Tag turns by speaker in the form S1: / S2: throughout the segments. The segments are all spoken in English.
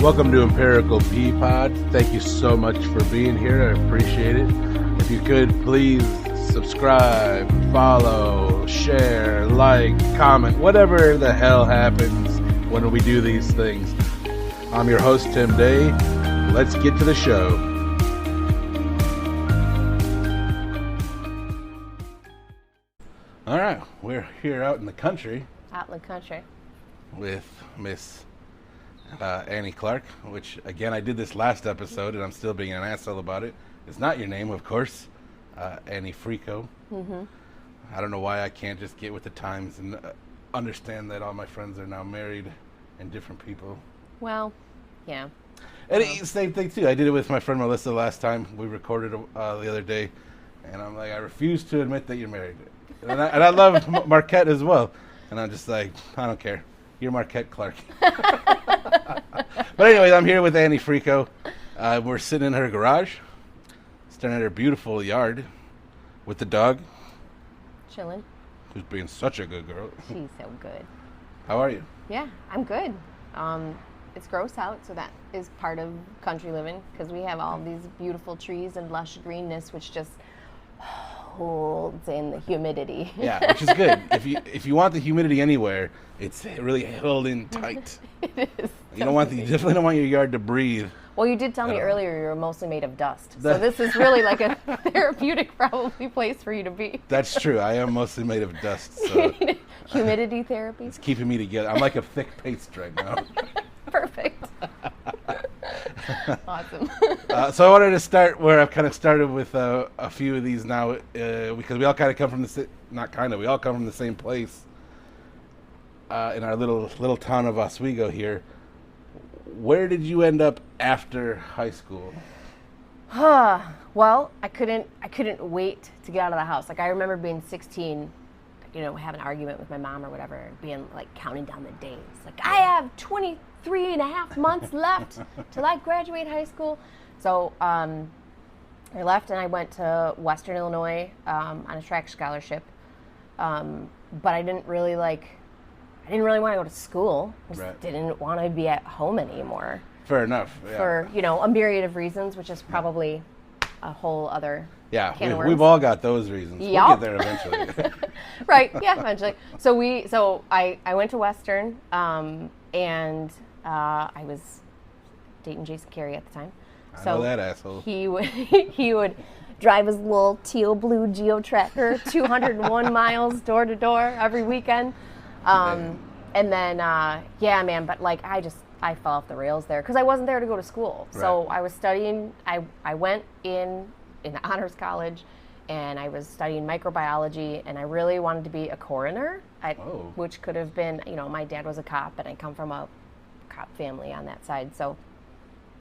S1: Welcome to Empirical Pea Pod. Thank you so much for being here. I appreciate it. If you could, please subscribe, follow, share, like, comment, whatever the hell happens when we do these things. I'm your host, Tim Day. Let's get to the show. All right, we're here out in the country.
S2: Out in the country.
S1: With Miss Annie Clark, which, again, I did this last episode, and I'm still being an asshole about it. It's not your name, of course. Annie Frico.
S2: Mm-hmm.
S1: I don't know why I can't just get with the times and understand that all my friends are now married and different people.
S2: Well, yeah.
S1: And same thing, too. I did it with my friend Melissa last time. We recorded the other day, and I'm like, I refuse to admit that you're married. And I love Marquette as well. And I'm just like, I don't care. You're Marquette Clark. But anyways, I'm here with Annie Frico. We're sitting in her garage, staring at her beautiful yard with the dog.
S2: Chilling.
S1: Who's being such a good girl.
S2: She's so good.
S1: How are you?
S2: Yeah, I'm good. It's gross out, so that is part of country living, because we have all these beautiful trees and lush greenness, which just holds in the humidity.
S1: Yeah, which is good. If you want the humidity anywhere, it's really held in tight.
S2: It is.
S1: You definitely don't want your yard to breathe.
S2: Well, you did tell me earlier you were mostly made of dust, so this is really like a therapeutic probably place for you to be.
S1: That's true. I am mostly made of dust. So
S2: humidity therapy.
S1: It's keeping me together. I'm like a thick paste right now.
S2: Perfect. Awesome.
S1: So I wanted to start where I've kind of started with a few of these now, because we all kind of come from we all come from the same place in our little town of Oswego here. Where did you end up after high school?
S2: Well, I couldn't wait to get out of the house. Like, I remember being 16, have an argument with my mom or whatever, being like counting down the days. Like, I have 23 and a half months left till I graduate high school. So I left and I went to Western Illinois on a track scholarship. But I didn't really want to go to school. I just didn't want to be at home anymore.
S1: Fair enough. Yeah.
S2: For, a myriad of reasons, which is probably a whole other can of worms.
S1: We've all got those reasons.
S2: Yep.
S1: We'll get there eventually.
S2: Right, yeah, eventually. So I went to Western, and I was dating Jason Carey at the time.
S1: I know that asshole.
S2: He would drive his little teal blue Geo Tracker 201 miles door to door every weekend. And then, but I fell off the rails there because I wasn't there to go to school. Right. So I was studying, I went in honors college, and I was studying microbiology, and I really wanted to be a coroner, which could have been, my dad was a cop, and I come from a cop family on that side. So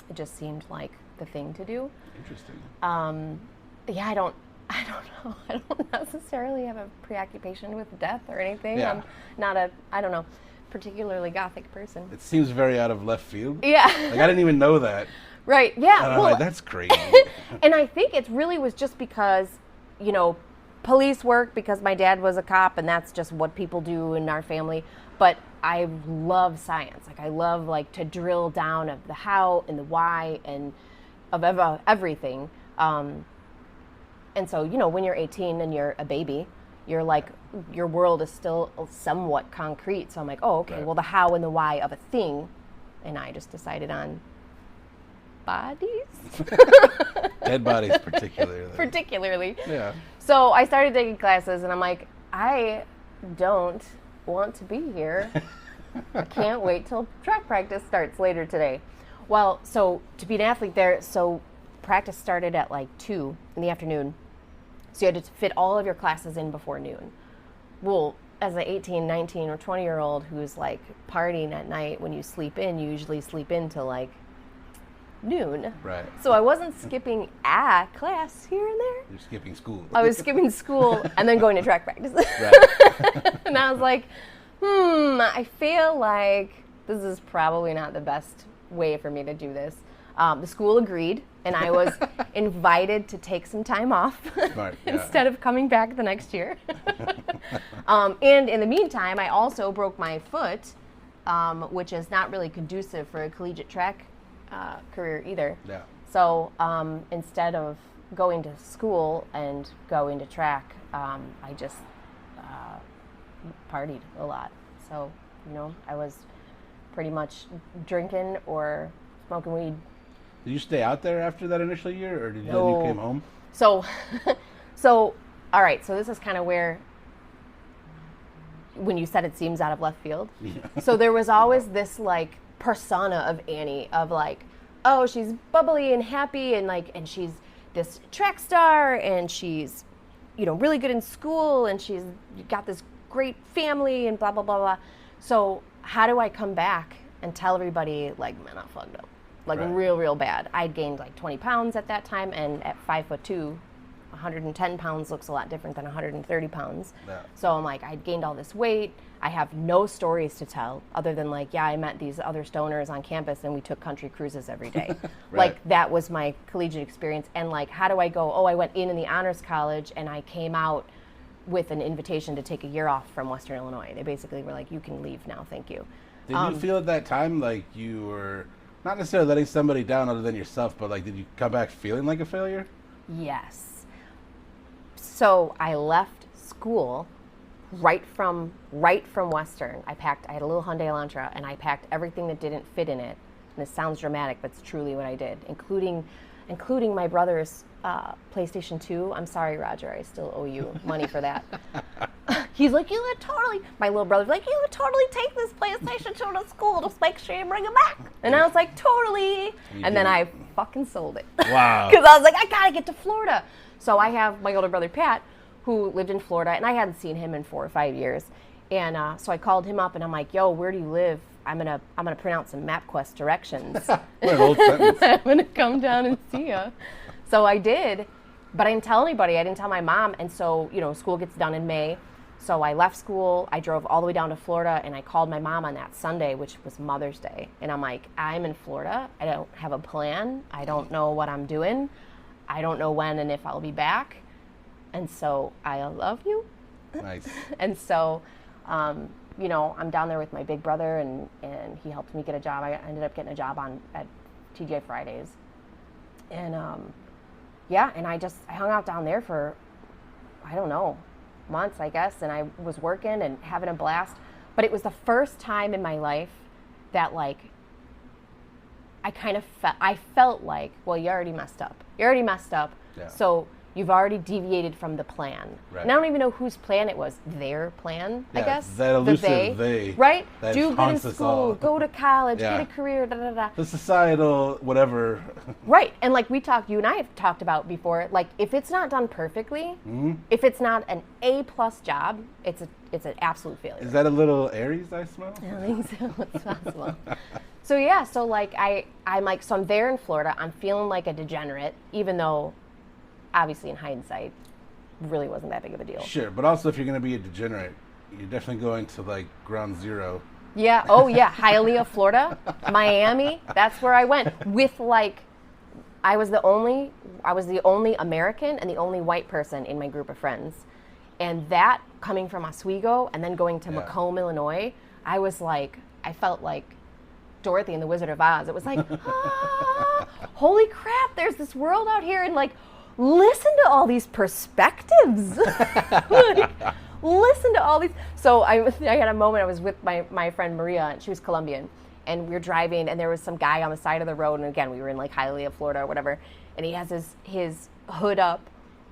S2: it just seemed like the thing to do.
S1: Interesting.
S2: I don't know. I don't necessarily have a preoccupation with death or anything.
S1: Yeah.
S2: I'm not particularly gothic person.
S1: It seems very out of left field.
S2: Yeah.
S1: Like, I didn't even know that.
S2: Right, yeah.
S1: Well, that's crazy.
S2: And I think it really was just because, police work, because my dad was a cop, and that's just what people do in our family. But I love science. Like, I love, to drill down of the how and the why and of everything. And so, when you're 18 and you're a baby, you're like, your world is still somewhat concrete. So I'm like, oh, okay, right. Well, the how and the why of a thing. And I just decided on bodies.
S1: Dead bodies particularly.
S2: Particularly.
S1: Yeah.
S2: So I started taking classes, and I'm like, I don't want to be here. I can't wait till track practice starts later today. Well, so to be an athlete there, so practice started at 2 in the afternoon. So you had to fit all of your classes in before noon. Well, as an 18, 19, or 20-year-old who's partying at night, when you sleep in, you usually sleep in till noon.
S1: Right.
S2: So I wasn't skipping a class here and there.
S1: You're skipping school.
S2: I was skipping school and then going to track practice.
S1: Right.
S2: And I was like, I feel like this is probably not the best way for me to do this. The school agreed, and I was invited to take some time off instead of coming back the next year. And in the meantime, I also broke my foot which is not really conducive for a collegiate track career either.
S1: Yeah.
S2: So instead of going to school and going to track, I just partied a lot. So, I was pretty much drinking or smoking weed.
S1: Did you stay out there after that initial year, or did you,
S2: No.
S1: then you came home?
S2: So, all right, so this is kind of where, when you said it seems out of left field.
S1: Yeah.
S2: So there was always this like persona of Annie of like, oh, she's bubbly and happy and she's this track star and she's, really good in school and she's got this great family and blah, blah, blah, blah. So how do I come back and tell everybody like, man, I fucked up. Like
S1: Right.
S2: real bad. I'd gained like 20 pounds at that time, and at 5'2", 110 pounds looks a lot different than 130 pounds.
S1: Yeah.
S2: So I'm like, I'd gained all this weight. I have no stories to tell other than like, yeah, I met these other stoners on campus and we took country cruises every day.
S1: Right.
S2: Like that was my collegiate experience. And like, how do I go, I went in the honors college and I came out with an invitation to take a year off from Western Illinois. They basically were like, you can leave now, thank you.
S1: Did you feel at that time like you were not necessarily letting somebody down other than yourself, but like, did you come back feeling like a failure?
S2: Yes. So I left school right from Western. I had a little Hyundai Elantra, and I packed everything that didn't fit in it. And this sounds dramatic, but it's truly what I did, including my brother's PlayStation 2. I'm sorry, Roger, I still owe you money for that. He's like, my little brother's like, you would totally take this PlayStation 2 to school, just make sure you bring it back. And I was like, totally. And then I fucking sold it.
S1: Wow.
S2: Because I was like, I gotta get to Florida. So I have my older brother, Pat, who lived in Florida, and I hadn't seen him in 4 or 5 years. And so I called him up, and I'm like, yo, where do you live? I'm gonna print out some MapQuest directions.
S1: What an old sentence.
S2: I'm gonna come down and see you. So I did, but I didn't tell anybody. I didn't tell my mom. And so, school gets done in May. So I left school. I drove all the way down to Florida, and I called my mom on that Sunday, which was Mother's Day. And I'm like, I'm in Florida. I don't have a plan. I don't know what I'm doing. I don't know when and if I'll be back. And so I love you.
S1: Nice.
S2: And so, I'm down there with my big brother, and he helped me get a job. I ended up getting a job at TGI Fridays. And, and I hung out down there for, I don't know, months, I guess. And I was working and having a blast. But it was the first time in my life that, like, I felt like, well, you already messed up.
S1: Yeah.
S2: So you've already deviated from the plan.
S1: Right.
S2: And I don't even know whose plan it was. Their plan, I guess.
S1: That elusive they.
S2: Right?
S1: That
S2: Do good in
S1: haunts us
S2: school,
S1: all.
S2: go to college,
S1: Yeah.
S2: get a career, da-da-da.
S1: The societal whatever.
S2: Right. And like you and I have talked about before, like if it's not done perfectly, if it's not an A+ job, it's an absolute failure.
S1: Is that a little Aries I smell?
S2: I don't think so. It's possible. So yeah, so like I'm there in Florida. I'm feeling like a degenerate, even though, obviously in hindsight, really wasn't that big of a deal.
S1: Sure, but also if you're going to be a degenerate, you're definitely going to like ground zero.
S2: Yeah. Oh yeah, Hialeah, Florida, Miami. That's where I went with like, I was the only American and the only white person in my group of friends, and that coming from Oswego and then going to Macomb, Illinois, I felt like Dorothy and the Wizard of Oz. It was like, holy crap, there's this world out here, and like, listen to all these perspectives. Like, listen to all these. So I had a moment, I was with my friend Maria, and she was Colombian, and we were driving, and there was some guy on the side of the road, and again, we were in like Hialeah, Florida or whatever, and he has his hood up.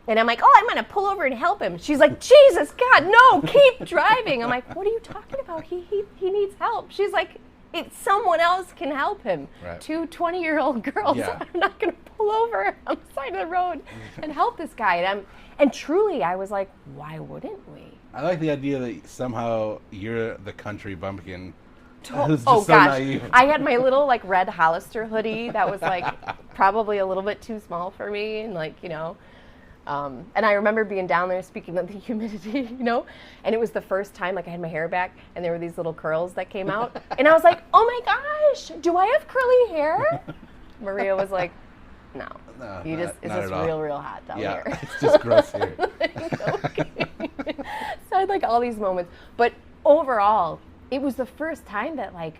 S2: And I'm like, oh, I'm going to pull over and help him. She's like, Jesus, God, no, keep driving. I'm like, what are you talking about? He needs help. She's like, someone else can help him.
S1: Right.
S2: 2 20-year-old girls are not going to pull over on the side of the road and help this guy. And truly, I was like, why wouldn't we?
S1: I like the idea that somehow you're the country bumpkin.
S2: Oh gosh, I had my little like red Hollister hoodie that was like probably a little bit too small for me, and like and I remember being down there speaking of the humidity, and it was the first time like I had my hair back and there were these little curls that came out, and I was like, oh my gosh, do I have curly hair? Maria was like, no, it's just real hot down here.
S1: Yeah, it's just gross here.
S2: Okay. So I had like all these moments, but overall, it was the first time that like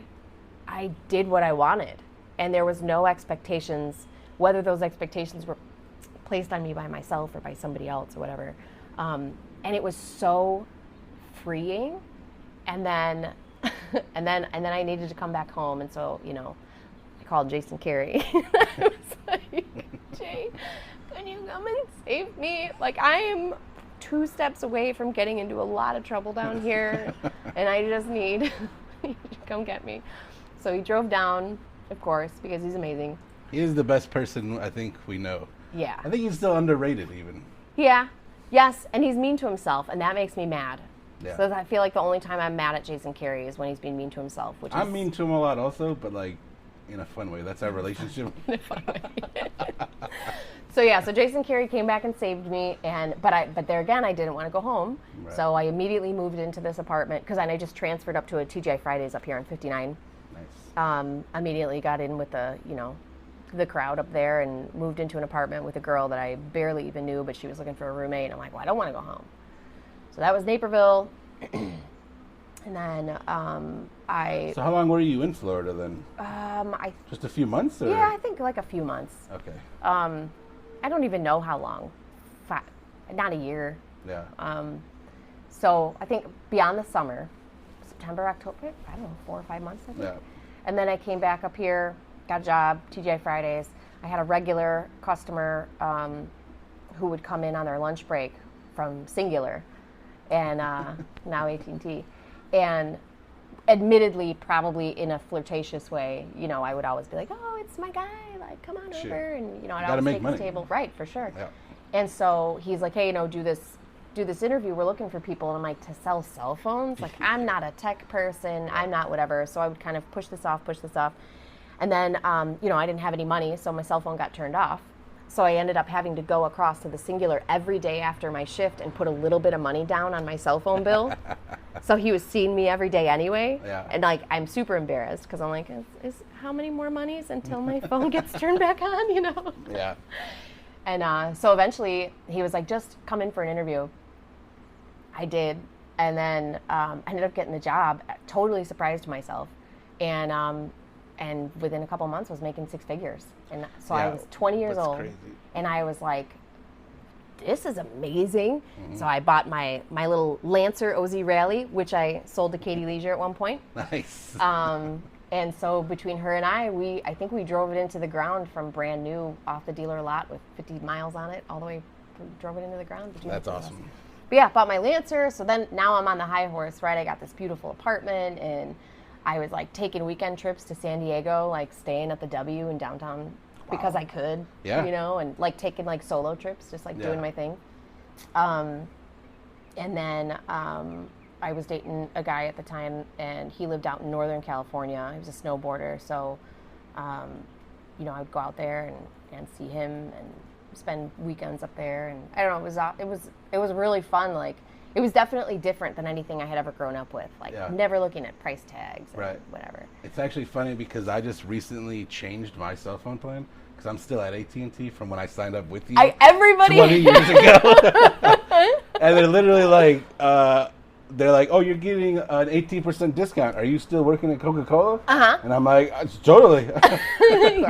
S2: I did what I wanted, and there was no expectations, whether those expectations were placed on me by myself or by somebody else or whatever. And it was so freeing. And then and then I needed to come back home, and so, you know, I called Jason Carey. I was like, Jay, can you come and save me? Like, I am 2 steps away from getting into a lot of trouble down here, and I just need you to come get me. So he drove down, of course, because he's amazing.
S1: He is the best person I think we know.
S2: Yeah.
S1: I think he's still underrated even.
S2: Yeah. Yes, and he's mean to himself, and that makes me mad.
S1: Yeah.
S2: So I feel like the only time I'm mad at Jason Carey is when he's being mean to himself. Which
S1: I'm mean to him a lot also, but like in a fun way. That's our relationship.
S2: In a fun way. So yeah, so Jason Carey came back and saved me, but there again, I didn't want to go home,
S1: Right.
S2: so I immediately moved into this apartment because I just transferred up to a TGI Fridays up here on 59.
S1: Nice.
S2: Immediately got in with the crowd up there and moved into an apartment with a girl that I barely even knew, but she was looking for a roommate. And I'm like, well, I don't want to go home. So that was Naperville. And then
S1: So how long were you in Florida then? Just a few months? Or?
S2: Yeah, I think like a few months.
S1: Okay.
S2: I don't even know how long. Not a year.
S1: Yeah.
S2: So I think beyond the summer, September, October, I don't know, 4 or 5 months, I think.
S1: Yeah.
S2: And then I came back up here, got a job, TGI Fridays. I had a regular customer who would come in on their lunch break from Singular, and now AT&T. And admittedly, probably in a flirtatious way, you know, I would always be like, "Oh, it's my guy, like, come on over," and you know, I'd always take the table, right, for sure.
S1: Yeah.
S2: And so he's like, "Hey, you know, do this interview. We're looking for people." And I'm like, "To sell cell phones? Like, I'm not a tech person. I'm not whatever." So I would kind of push this off. And then, you know, I didn't have any money, so my cell phone got turned off. So I ended up having to go across to the Singular every day after my shift and put a little bit of money down on my cell phone bill. So he was seeing me every day anyway.
S1: Yeah.
S2: And like, I'm super embarrassed because I'm like, is how many more monies until my phone gets turned back on, you know?
S1: Yeah.
S2: And so eventually he was like, just come in for an interview. I did. And then I ended up getting the job, totally surprised myself. And within a couple months was making 6 figures. And so I was 20 years old.
S1: Crazy.
S2: And I was like, this is amazing. Mm-hmm. So I bought my little Lancer OZ Rally, which I sold to Katie Leisure at one point.
S1: Nice.
S2: And so between her and I think we drove it into the ground from brand new off the dealer lot with 50 miles on it, all the way, drove it into the ground.
S1: That's awesome.
S2: But yeah, bought my Lancer. So then now I'm on the high horse, right? I got this beautiful apartment, and I was like taking weekend trips to San Diego, like staying at the W in downtown because I could, you know, and like taking like solo trips, just like doing my thing. And then I was dating a guy at the time, and he lived out in Northern California. He was a snowboarder, so you know, I'd go out there and see him and spend weekends up there. And I don't know, it was really fun. Like, it was definitely different than anything I had ever grown up with. Like, never looking at price tags and whatever.
S1: It's actually funny because I just recently changed my cell phone plan because I'm still at AT&T from when I signed up with you.
S2: Everybody
S1: 20 years ago. And they're literally like, they're like, "Oh, you're getting an 18% discount. Are you still working at Coca-Cola?"
S2: Uh-huh.
S1: And I'm like, "Totally."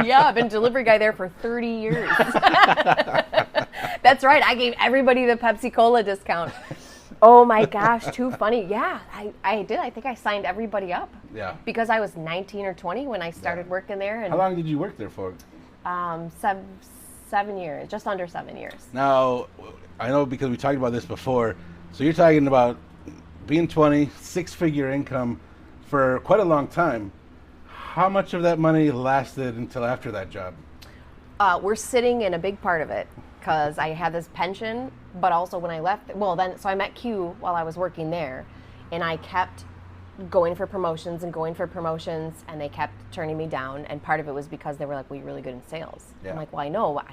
S2: Yeah, I've been delivery guy there for 30 years. That's right. I gave everybody the Pepsi Cola discount. Oh my gosh, too funny. Yeah, I did. I think I signed everybody up.
S1: Yeah.
S2: Because I was 19 or 20 when I started working there. And
S1: how long did you work there for?
S2: 7 years, just under 7 years.
S1: Now, I know because we talked about this before. So you're talking about being 20, 6-figure income for quite a long time. How much of that money lasted until after that job?
S2: We're sitting in a big part of it because I had this pension, but also when I left, so I met Q while I was working there, and I kept going for promotions, and they kept turning me down, and part of it was because they were like, "Well, you're really good in sales." Yeah. I'm like, "Well, I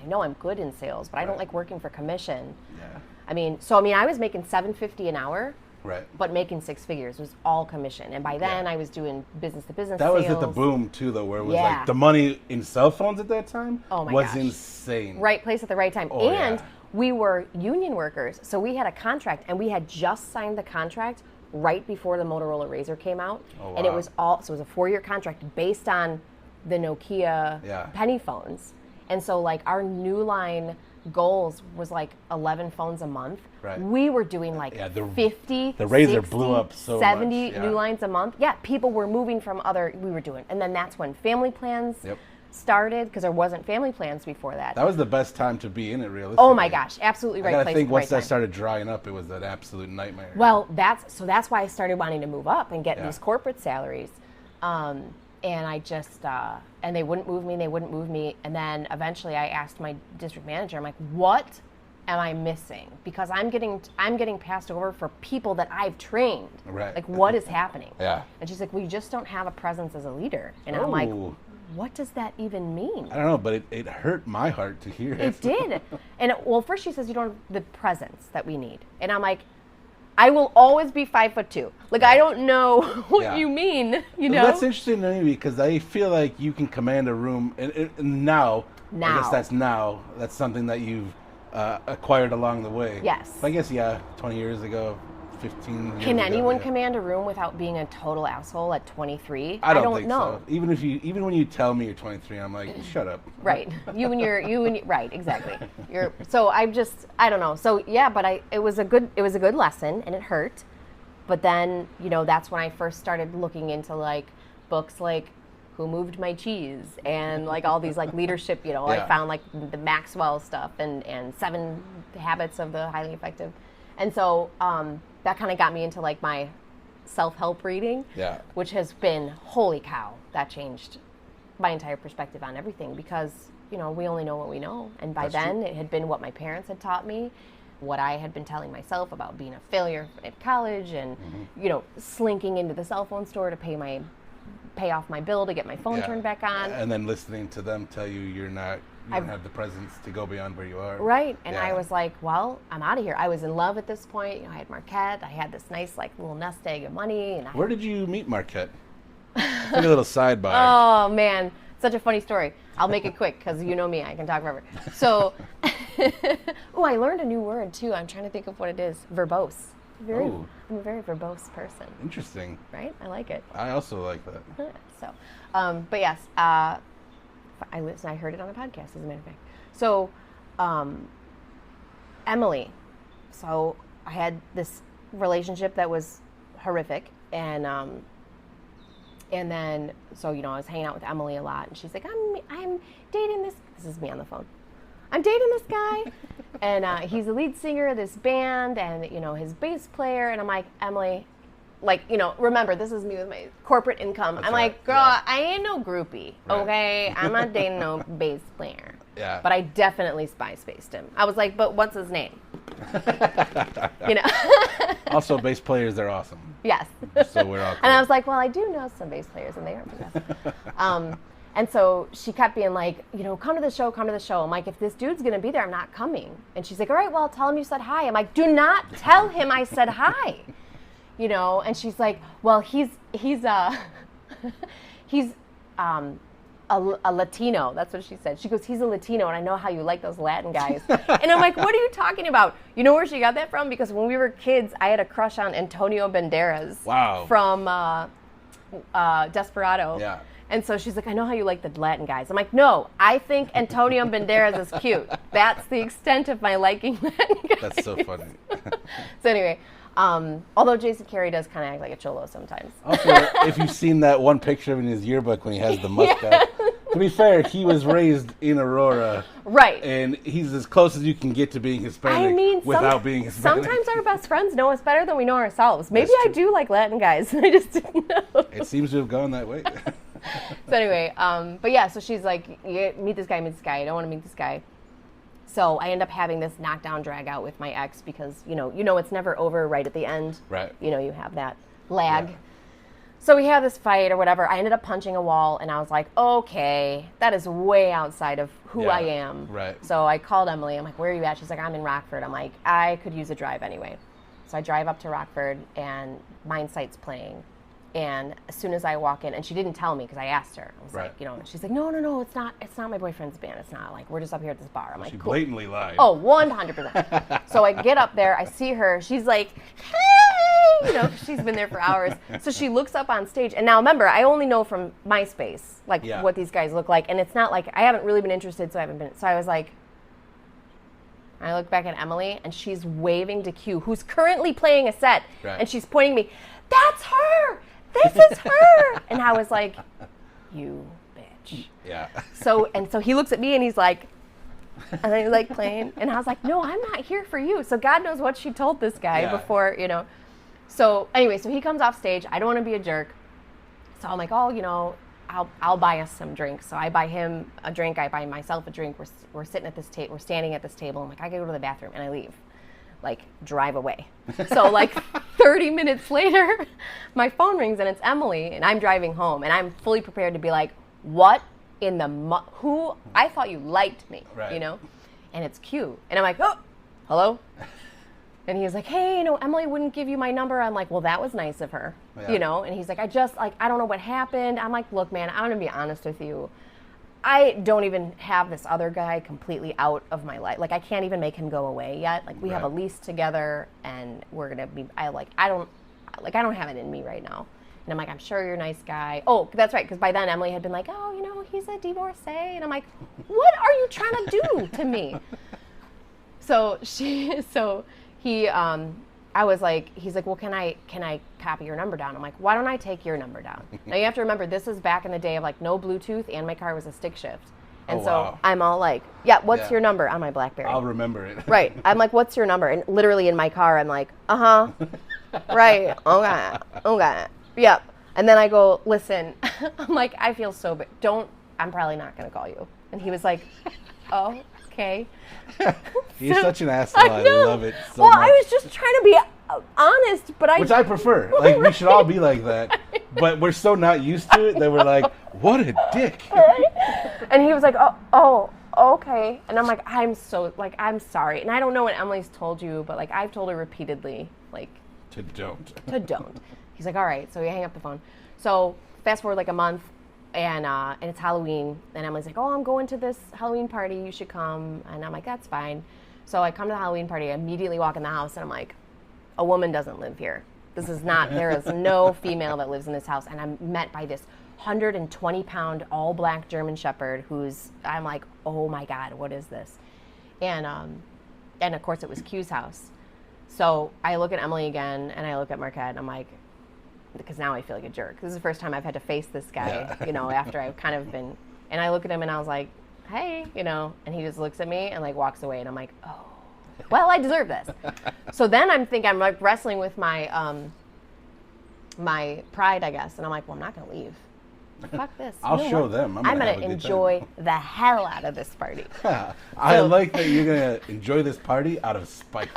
S2: know I'm good in sales, but I don't like working for commission." Yeah. I was making $7.50 an hour.
S1: Right.
S2: But making 6 figures was all commission. And by then I was doing business to business
S1: sales.
S2: That
S1: was at the boom too, though, where it was like the money in cell phones at that time was insane.
S2: Right place at the right time. We were union workers. So we had a contract, and we had just signed the contract right before the Motorola Razr came out.
S1: Oh, wow.
S2: And it was so it was a 4-year contract based on the Nokia penny phones. And so like our new line goals was like 11 phones a month.
S1: Right.
S2: We were doing like 50,
S1: the Razr
S2: 60,
S1: blew up so
S2: 70
S1: much.
S2: new lines a month. Yeah, people were moving from we were doing. And then that's when family plans started, because there wasn't family plans before that.
S1: That was the best time to be in it, realistically.
S2: Oh my gosh, absolutely right.
S1: I gotta think once that
S2: time.
S1: started drying up, it was an absolute nightmare.
S2: Well, that's why I started wanting to move up and get these corporate salaries. And I just, and they wouldn't move me. And then eventually I asked my district manager, I'm like, what am I missing? Because I'm getting passed over for people that I've trained.
S1: Right.
S2: Like, what is happening?
S1: Yeah.
S2: And she's like, well, you just don't have a presence as a leader. And I'm like, what does that even mean?
S1: I don't know, but it hurt my heart to hear it.
S2: It did. And first she says, you don't have the presence that we need. And I'm like, I will always be 5'2". Like, I don't know what you mean, you know?
S1: That's interesting to me, because I feel like you can command a room, and now, I guess that's something that you've acquired along the way.
S2: Yes.
S1: I guess, 20 years ago, 15 years
S2: Can
S1: ago,
S2: anyone command a room without being a total asshole at 23?
S1: I don't think
S2: know.
S1: so. Even when you tell me you're 23, I'm like, shut up.
S2: Right. Right, exactly. So I don't know. So yeah, but it was a good lesson, and it hurt. But then, that's when I first started looking into like books like Who Moved My Cheese, and like all these like leadership, I found like the Maxwell stuff and 7 Habits of the Highly Effective. And so that kind of got me into like my self-help reading, which has been, holy cow, that changed my entire perspective on everything, because, we only know what we know. And by then it had been what my parents had taught me, what I had been telling myself about being a failure at college, and, slinking into the cell phone store to pay off my bill to get my phone turned back on.
S1: And then listening to them tell you you don't have the presence to go beyond where you are.
S2: Right. And I was like, well, I'm out of here. I was in love at this point. I had Marquette. I had this nice like little nest egg of money. And
S1: where did you meet Marquette? It's like a little sidebar.
S2: Oh, man. Such a funny story. I'll make it quick, because you know me. I can talk forever. So, I learned a new word, too. I'm trying to think of what it is. Verbose. I'm a very verbose person.
S1: Interesting.
S2: Right? I like it.
S1: I also like that.
S2: So, but yes, I heard it on a podcast, as a matter of fact. So, Emily. So I had this relationship that was horrific, and then so I was hanging out with Emily a lot, and she's like, I'm dating this. This is me on the phone. I'm dating this guy, and he's the lead singer of this band, and his bass player. And I'm like, Emily, like, remember, this is me with my corporate income. I'm like, girl, I ain't no groupie, okay? I'm not dating no bass player.
S1: Yeah.
S2: But I definitely spaced him. I was like, but what's his name?
S1: Also, bass players, they're awesome.
S2: Yes.
S1: So we're all cool.
S2: And I was like, well, I do know some bass players, and they are possessed. And so she kept being like, come to the show. I'm like, if this dude's going to be there, I'm not coming. And she's like, all right, well, tell him you said hi. I'm like, do not tell him I said hi. And she's like, well, he's a Latino. That's what she said. She goes, he's a Latino, and I know how you like those Latin guys. And I'm like, what are you talking about? You know where she got that from? Because when we were kids, I had a crush on Antonio Banderas.
S1: Wow.
S2: From Desperado.
S1: Yeah.
S2: And so she's like, I know how you like the Latin guys. I'm like, no, I think Antonio Banderas is cute. That's the extent of my liking Latin guys.
S1: That's so funny.
S2: So anyway, although Jason Carey does kind of act like a cholo sometimes.
S1: Also, if you've seen that one picture of him in his yearbook when he has the mustache. To be fair, he was raised in Aurora.
S2: Right.
S1: And he's as close as you can get to being Hispanic without being Hispanic.
S2: Sometimes our best friends know us better than we know ourselves. Maybe I do like Latin guys, and I just didn't know.
S1: It seems to have gone that way.
S2: So anyway, but yeah, so she's like, meet this guy. I don't want to meet this guy. So I end up having this knockdown drag out with my ex, because, it's never over right at the end.
S1: Right.
S2: You have that lag. Yeah. So we had this fight or whatever. I ended up punching a wall, and I was like, okay, that is way outside of who I am.
S1: Right.
S2: So I called Emily. I'm like, where are you at? She's like, I'm in Rockford. I'm like, I could use a drive anyway. So I drive up to Rockford, and Mindsight's playing. And as soon as I walk in, and she didn't tell me because I asked her. I was like, she's like, no, it's not my boyfriend's band. It's not, like, we're just up here at this bar. I'm like,
S1: she
S2: cool.
S1: Blatantly lied.
S2: Oh, 100%. So I get up there, I see her. She's like, hey, you know, 'cause she's been there for hours. So she looks up on stage. And now remember, I only know from MySpace, like what these guys look like. And it's not like, I haven't really been interested, so I haven't been. So I was like, I look back at Emily, and she's waving to Q, who's currently playing a set. Right. And she's pointing me, that's her! This is her! And I was like, you bitch.
S1: Yeah.
S2: So he looks at me, and he's like, and then he's like playing. And I was like, no, I'm not here for you. So God knows what she told this guy before, you know. So anyway, so he comes off stage. I don't want to be a jerk. So I'm like, oh, you know, I'll buy us some drinks. So I buy him a drink. I buy myself a drink. We're sitting at this table. We're standing at this table. I'm like, I gotta go to the bathroom, and I leave, like drive away. So like 30 minutes later, my phone rings, and it's Emily, and I'm driving home, and I'm fully prepared to be like, what in the who? I thought you liked me, you know? And it's Q, and I'm like, oh, hello. And he was like, hey, you know, Emily wouldn't give you my number. I'm like, well, that was nice of her, you know? And he's like, I don't know what happened. I'm like, look, man, I'm going to be honest with you. I don't even have this other guy completely out of my life. Like, I can't even make him go away yet. Like, we have a lease together, and we're going to be, I don't have it in me right now. And I'm like, I'm sure you're a nice guy. Oh, that's right, because by then Emily had been like, oh, you know, he's a divorcee. And I'm like, what are you trying to do to me? I was like, he's like, well, can I copy your number down? I'm like, why don't I take your number down? Now you have to remember, this is back in the day of like no Bluetooth, and my car was a stick shift. And I'm all like, yeah, what's your number on my BlackBerry?
S1: I'll remember it.
S2: Right. I'm like, what's your number? And literally in my car, I'm like, right. Okay. Yep. And then I go, listen, I'm like, I feel so bad. I'm probably not going to call you. And he was like, oh, okay.
S1: He's such an asshole. I love it so much.
S2: I was just trying to be honest, but
S1: which I prefer. Like, we should all be like that. But we're so not used to it that we're like, what a dick.
S2: And he was like, oh, okay. And I'm like, I'm sorry. And I don't know what Emily's told you, but like, I've told her repeatedly, like,
S1: to don't.
S2: He's like, all right. So we hang up the phone. So fast forward like a month, and it's Halloween, and Emily's like, oh, I'm going to this Halloween party. You should come. And I'm like, that's fine. So I come to the Halloween party. I immediately walk in the house, and I'm like, a woman doesn't live here. There is no female that lives in this house. And I'm met by this 120-pound all-black German Shepherd I'm like, oh my God, what is this? And of course it was Q's house. So I look at Emily again, and I look at Marquette, and I'm like, because now I feel like a jerk. This is the first time I've had to face this guy, you know, after I've kind of been, and I look at him, and I was like, hey, you know, and he just looks at me and like walks away, and I'm like, oh, well, I deserve this. So then I'm like wrestling with my my pride, I guess, and I'm like, well, I'm not going to leave. Fuck this.
S1: I'll show them. I'm
S2: going to enjoy the hell out of this party.
S1: I like that you're going to enjoy this party out of spite.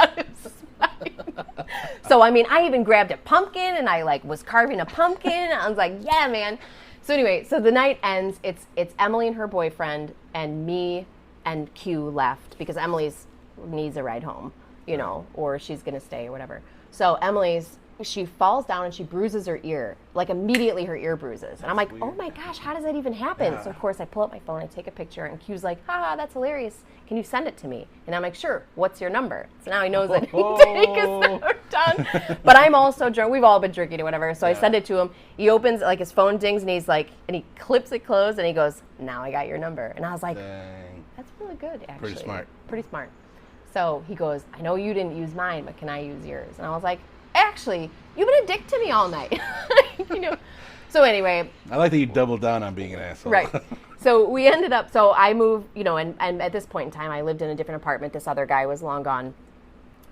S2: So, I mean, I even grabbed a pumpkin, and I like was carving a pumpkin. I was like, yeah, man. So anyway, so the night ends. It's Emily and her boyfriend, and me and Q left because Emily's needs a ride home, you know, or she's going to stay or whatever. So she falls down and she bruises her ear. Like immediately her ear bruises. And I'm like, oh my gosh, how does that even happen? Yeah. So of course I pull up my phone, I take a picture, and Q's like, haha, that's hilarious. Can you send it to me? And I'm like, sure, what's your number? So now he knows that he take his number down. But I'm also drunk. We've all been drinking or whatever. So I send it to him. He opens, like his phone dings, and he's like, and he clips it closed, and he goes, now I got your number. And I was like, dang. That's really good, actually. Pretty smart. So he goes, I know you didn't use mine, but can I use yours? And I was like, actually, you've been a dick to me all night. You know. So anyway. I
S1: like that you doubled down on being an asshole.
S2: Right. So we ended up, so I moved, you know, and at this point in time, I lived in a different apartment. This other guy was long gone.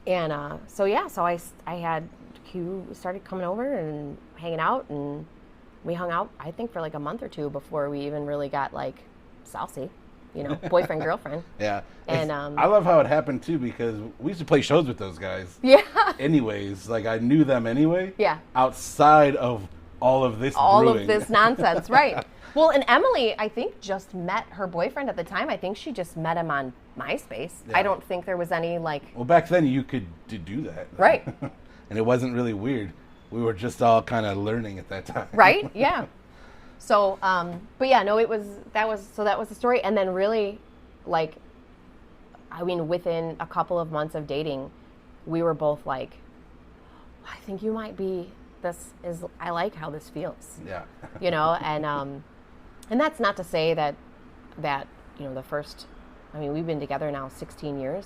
S2: And so I had Q started coming over and hanging out, and we hung out, I think, for like a month or two before we even really got like saucy. You know, boyfriend, girlfriend.
S1: Yeah. And I love how it happened, too, because we used to play shows with those guys.
S2: Yeah.
S1: Anyways, like, I knew them anyway.
S2: Yeah.
S1: Outside of all of this
S2: brewing. Of this nonsense, right. Well, and Emily, I think, just met her boyfriend at the time. I think she just met him on MySpace. Yeah. I don't think there was any, like...
S1: Well, back then, you could do that.
S2: Right.
S1: And it wasn't really weird. We were just all kind of learning at that time.
S2: Right, yeah. So, but yeah, no, that was the story. And then really, like, I mean, within a couple of months of dating, we were both like, I think you might be, I like how this feels.
S1: Yeah.
S2: You know, and that's not to say that, you know, we've been together now 16 years.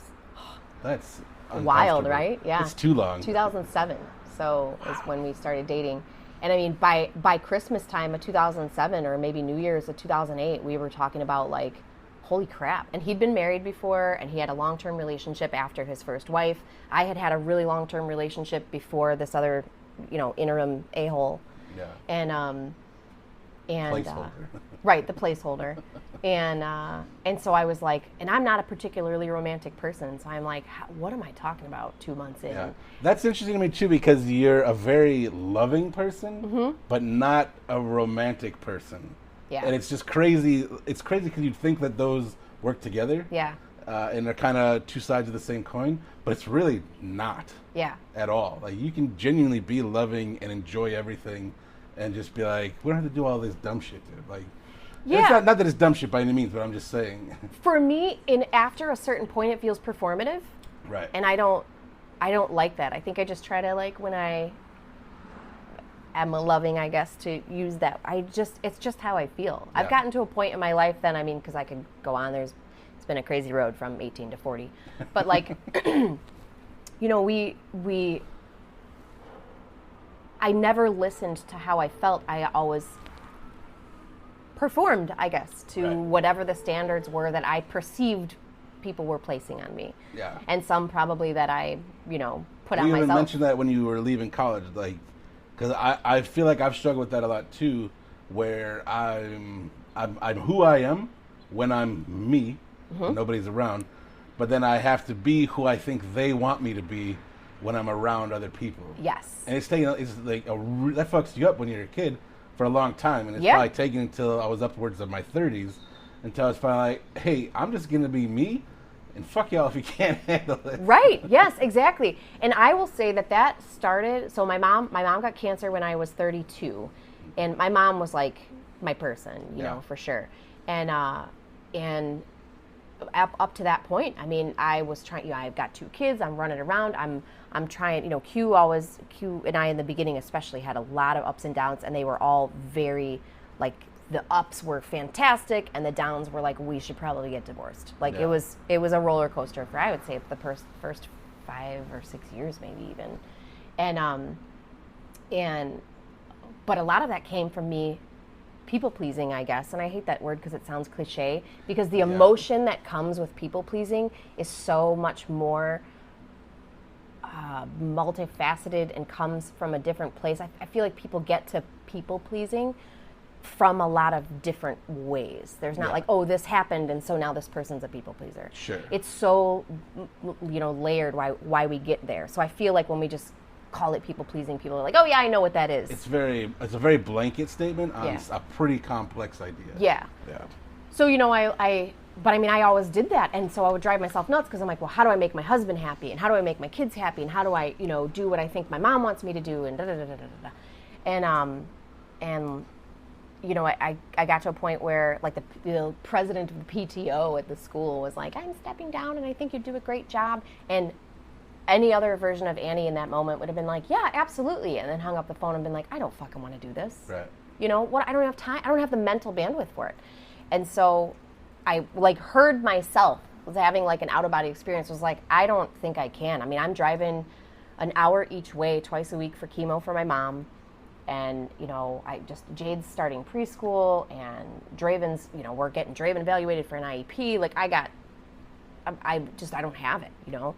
S1: That's
S2: wild, right? Yeah.
S1: It's too long.
S2: 2007. So is when we started dating. And I mean, by Christmas time of 2007 or maybe New Year's of 2008, we were talking about like, holy crap. And he'd been married before, and he had a long-term relationship after his first wife. I had a really long-term relationship before this other, you know, interim a-hole.
S1: Yeah.
S2: And
S1: Placeholder.
S2: Right, the placeholder. And so I was like, and I'm not a particularly romantic person, so I'm like, what am I talking about 2 months in?
S1: Yeah. That's interesting to me too, because you're a very loving person, but not a romantic person.
S2: Yeah.
S1: And it's just crazy. It's crazy because you'd think that those work together.
S2: Yeah.
S1: And they're kind of two sides of the same coin, but it's really not.
S2: Yeah.
S1: At all. Like, you can genuinely be loving and enjoy everything and just be like, we don't have to do all this dumb shit, dude. Like,
S2: yeah.
S1: It's not that it's dumb shit by any means, but I'm just saying.
S2: For me, after a certain point, it feels performative.
S1: Right.
S2: And I don't like that. I think I just try to, like, when I am loving, I guess, to use that. It's just how I feel. Yeah. I've gotten to a point in my life then, I mean, because I could go on. It's been a crazy road from 18 to 40. But, like, you know, I never listened to how I felt. I always performed, I guess, to whatever the standards were that I perceived people were placing on me.
S1: Yeah.
S2: And some probably that I, you know, put on
S1: myself. You
S2: myself.
S1: even mentioned that when you were leaving college, like, because I feel like I've struggled with that a lot too, where I'm who I am when I'm me, nobody's around, but then I have to be who I think they want me to be when I'm around other people.
S2: Yes.
S1: And it's like that fucks you up when you're a kid for a long time, and it's probably taken until I was upwards of my 30s until I was finally like, hey, I'm just gonna be me, and fuck y'all if you can't handle it.
S2: Right. Yes. Exactly. And I will say that started. So my mom got cancer when I was 32, and my mom was like my person, you know, for sure. And up to that point, I mean, I was trying. You know, I've got 2 kids. I'm running around. I'm trying. You know, Q and I in the beginning especially had a lot of ups and downs, and they were all very like. The ups were fantastic, and the downs were like, we should probably get divorced. Like it was a roller coaster for, I would say, the first 5 or 6 years, maybe even, but a lot of that came from me people pleasing, I guess, and I hate that word because it sounds cliche. Because the emotion that comes with people pleasing is so much more multifaceted and comes from a different place. I feel like people get to people pleasing from a lot of different ways. There's not like, oh, this happened and so now this person's a people pleaser.
S1: Sure.
S2: It's so, you know, layered why we get there. So I feel like when we just call it people pleasing, people are like, oh yeah, I know what that is.
S1: It's a very blanket statement on a pretty complex idea.
S2: Yeah.
S1: Yeah.
S2: So, you know, I always did that, and so I would drive myself nuts because I'm like, well, how do I make my husband happy, and how do I make my kids happy, and how do I, you know, do what I think my mom wants me to do, and da da da da da da. And you know, I got to a point where, like, the president of the PTO at the school was like, I'm stepping down, and I think you do a great job. And any other version of Annie in that moment would have been like, yeah, absolutely, and then hung up the phone and been like, I don't fucking want to do this.
S1: Right.
S2: You know what? I don't have time. I don't have the mental bandwidth for it. And so I, like, heard myself, was having, like, an out-of-body experience, was like, I don't think I can. I mean, I'm driving an hour each way twice a week for chemo for my mom. And, you know, Jade's starting preschool, and Draven's, you know, we're getting Draven evaluated for an IEP. Like, I don't have it, you know.